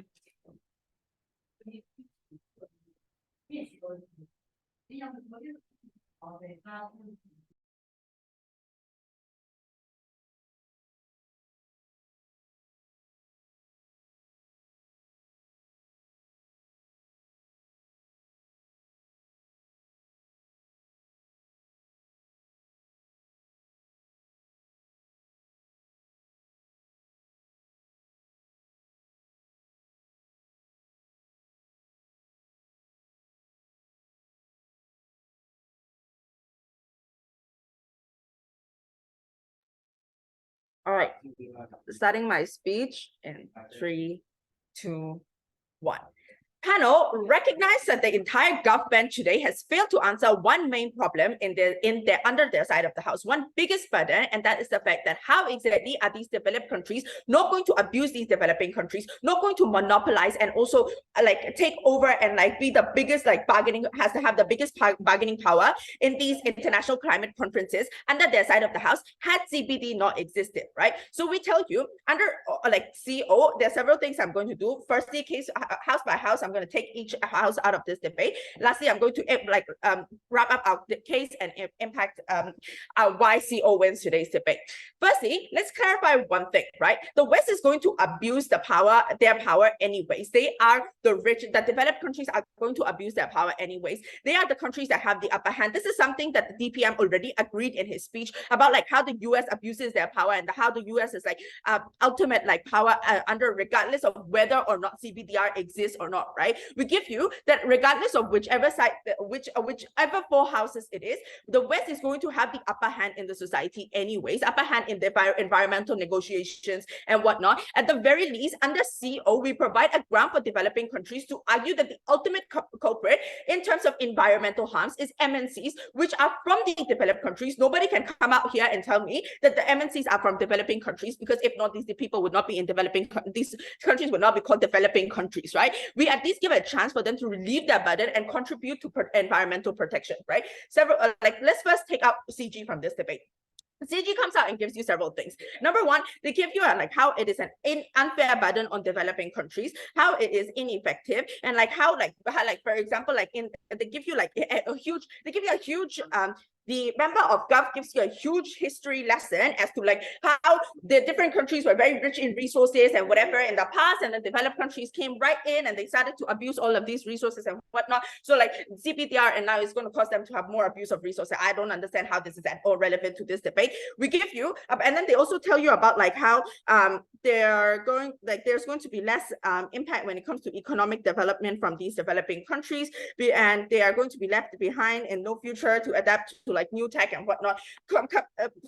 All right, starting my speech in 3, 2, 1. Panel recognized that the entire government today has failed to answer one main problem under their side of the house, one biggest burden, and that is the fact that how exactly are these developed countries not going to abuse these developing countries, not going to monopolize and also like take over and like be the biggest like has to have the biggest bargaining power in these international climate conferences under their side of the house had CBD not existed, right? So we tell you under like CO, there are several things I'm going to do. Firstly, house by house, I'm going to take each house out of this debate. Lastly, I'm going to wrap up our case and impact why CO wins today's debate. Firstly, let's clarify one thing, right? The West is going to abuse their power anyways. They are the rich, the developed countries are going to abuse their power anyways. They are the countries that have the upper hand. This is something that the DPM already agreed in his speech about like how the US abuses their power and how the US is like ultimate like power regardless of whether or not CBDR exists or not, right? We give you that regardless of whichever side, whichever four houses it is, the West is going to have the upper hand in the society anyways, upper hand in the environmental negotiations and whatnot. At the very least, under CO, we provide a ground for developing countries to argue that the ultimate culprit in terms of environmental harms is MNCs, which are from the developed countries. Nobody can come out here and tell me that the MNCs are from developing countries, because if not, these people would not be in these countries would not be called developing countries, right? We at least give a chance for them to relieve their burden and contribute to environmental protection, right? Let's first take out CG from this debate. CG comes out and gives you several things. Number one, they give you like how it is an unfair burden on developing countries, how it is ineffective, and like how for example, like they give you a huge the member of Gov gives you a huge history lesson as to like how the different countries were very rich in resources and whatever in the past, and the developed countries came right in and they started to abuse all of these resources and whatnot. So like CBDR and now it's going to cause them to have more abuse of resources. I don't understand how this is at all relevant to this debate. We give you, and then they also tell you about like how there's going to be less impact when it comes to economic development from these developing countries, and they are going to be left behind in no future to adapt to like new tech and whatnot.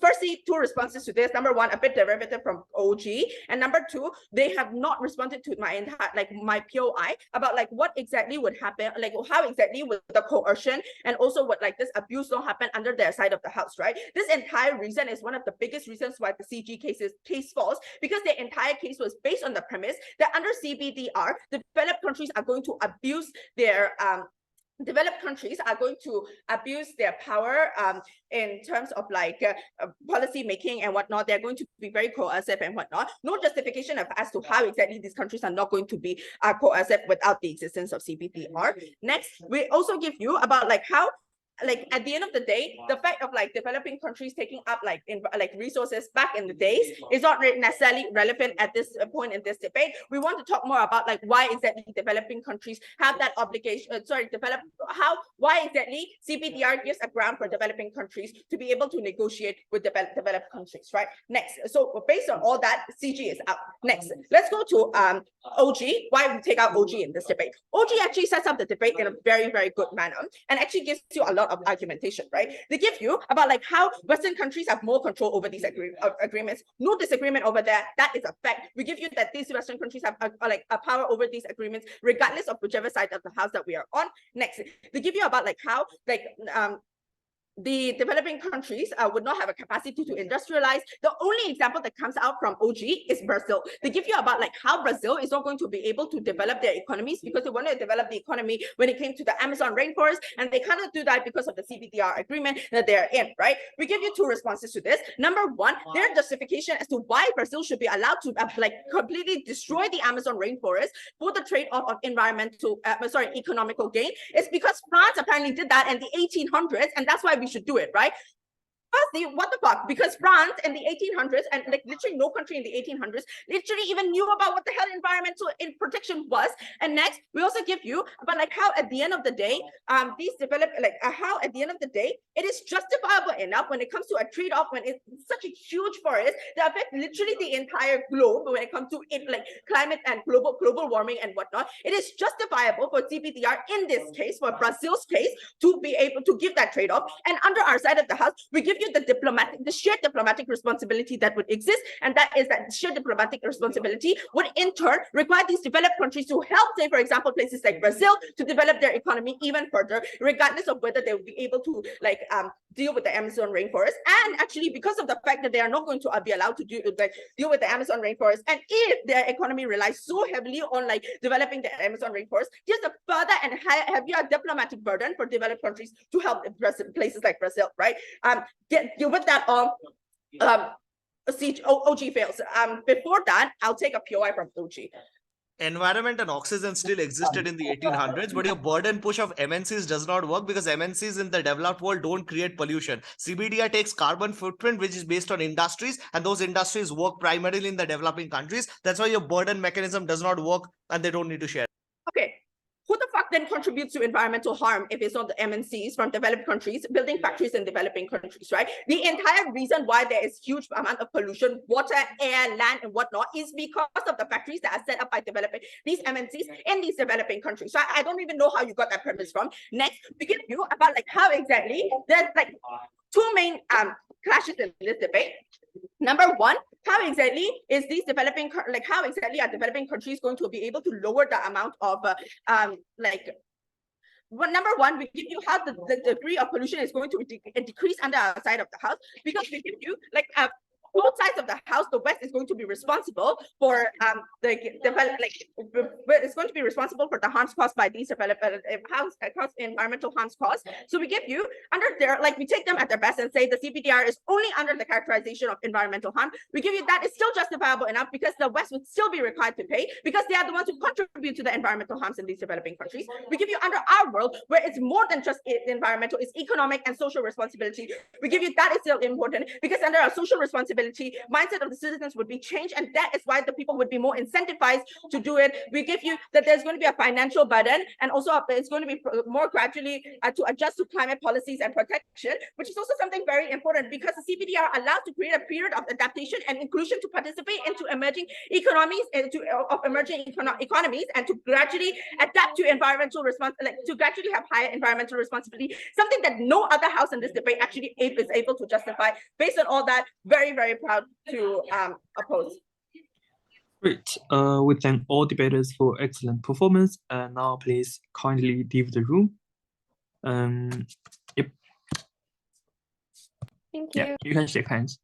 Firstly, two responses to this. Number one, a bit derivative from OG, and number two, they have not responded to my POI about like what exactly would happen, like how exactly would the coercion and also what like this abuse don't happen under their side of the house, right? This entire reason is one of the biggest reasons why the CG case falls, because the entire case was based on the premise that under CBDR, developed countries are going to abuse their power in terms of like policy making and whatnot. They're going to be very coercive and whatnot. No justification as to how exactly these countries are not going to be coercive without the existence of CBDR. Next, we also give you about like how, like at the end of the day, the fact of like developing countries taking up like resources back in the days is not necessarily relevant at this point in this debate. We want to talk more about like why exactly developing countries have that obligation. Why exactly CBDR gives a ground for developing countries to be able to negotiate with developed countries, right? Next, so based on all that, CG is out. Next, let's go to OG. Why we take out OG in this debate? OG actually sets up the debate in a very, very good manner and actually gives you a lot of argumentation, right? They give you about like how Western countries have more control over these agreements. No disagreement over that. That is a fact. We give you that these Western countries have a power over these agreements, regardless of whichever side of the house that we are on. Next, they give you about like how the developing countries would not have a capacity to industrialize. The only example that comes out from OG is Brazil. They give you about like how Brazil is not going to be able to develop their economies because they want to develop the economy when it came to the Amazon rainforest, and they cannot do that because of the CBDR agreement that they're in, right? We give you two responses to this. Number one, their justification as to why Brazil should be allowed to completely destroy the Amazon rainforest for the trade-off of economical gain is because France apparently did that in the 1800s, and that's why we should do it, right? Firstly, what the fuck? Because France in the 1800s, and like literally no country in the 1800s literally even knew about what the hell environmental protection was. And next, we also give you about like how at the end of the day, these develop how at the end of the day, it is justifiable enough when it comes to a trade-off when it's such a huge forest that affects literally the entire globe when it comes to climate and global warming and whatnot. It is justifiable for CBDR in this case, for Brazil's case, to be able to give that trade-off. And under our side of the house, we give you you the shared diplomatic responsibility that would exist, and that is that shared diplomatic responsibility would in turn require these developed countries to help, say, for example, places like Brazil to develop their economy even further, regardless of whether they will be able to deal with the Amazon rainforest. And actually, because of the fact that they are not going to be allowed to deal with the Amazon rainforest, and if their economy relies so heavily on developing the Amazon rainforest, here's a further and heavier diplomatic burden for developed countries to help places like Brazil, right? With that, OG fails. Before that, I'll take a POI from OG. Environment and oxygen still existed in the 1800s, but your burden push of MNCs does not work because MNCs in the developed world don't create pollution. CBDR takes carbon footprint, which is based on industries, and those industries work primarily in the developing countries. That's why your burden mechanism does not work, and they don't need to share. Okay. Who the fuck then contributes to environmental harm if it's not the MNCs from developed countries building factories in developing countries, right? The entire reason why there is huge amount of pollution, water, air, land, and whatnot is because of the factories that are set up by developing these MNCs in these developing countries. So I don't even know how you got that premise from. Next, we give you about how exactly there's two main clashes in this debate. Number one, how exactly is these developing how exactly are developing countries going to be able to lower the amount of well, number one, we give you how the degree of pollution is going to decrease under our side of the house, because we give you both sides of the house. The West is going to be responsible for it's going to be responsible for the harms caused by these environmental harms caused. So we give you under their we take them at their best and say the CBDR is only under the characterization of environmental harm. We give you that is still justifiable enough because the West would still be required to pay because they are the ones who contribute to the environmental harms in these developing countries. We give you under our world where it's more than just environmental, it's economic and social responsibility. We give you that is still important because under our social responsibility, mindset of the citizens would be changed, and that is why the people would be more incentivized to do it. We give you that there's going to be a financial burden, and also it's going to be more gradually to adjust to climate policies and protection, which is also something very important because the CBDR allows to create a period of adaptation and inclusion to participate into emerging economies and economies, and to gradually adapt to environmental to gradually have higher environmental responsibility, something that no other house in this debate actually is able to justify. Based on all that, very, very proud to oppose. Great. We thank all debaters for excellent performance. And now please kindly leave the room. Yep. Thank you. Yeah, you can shake hands.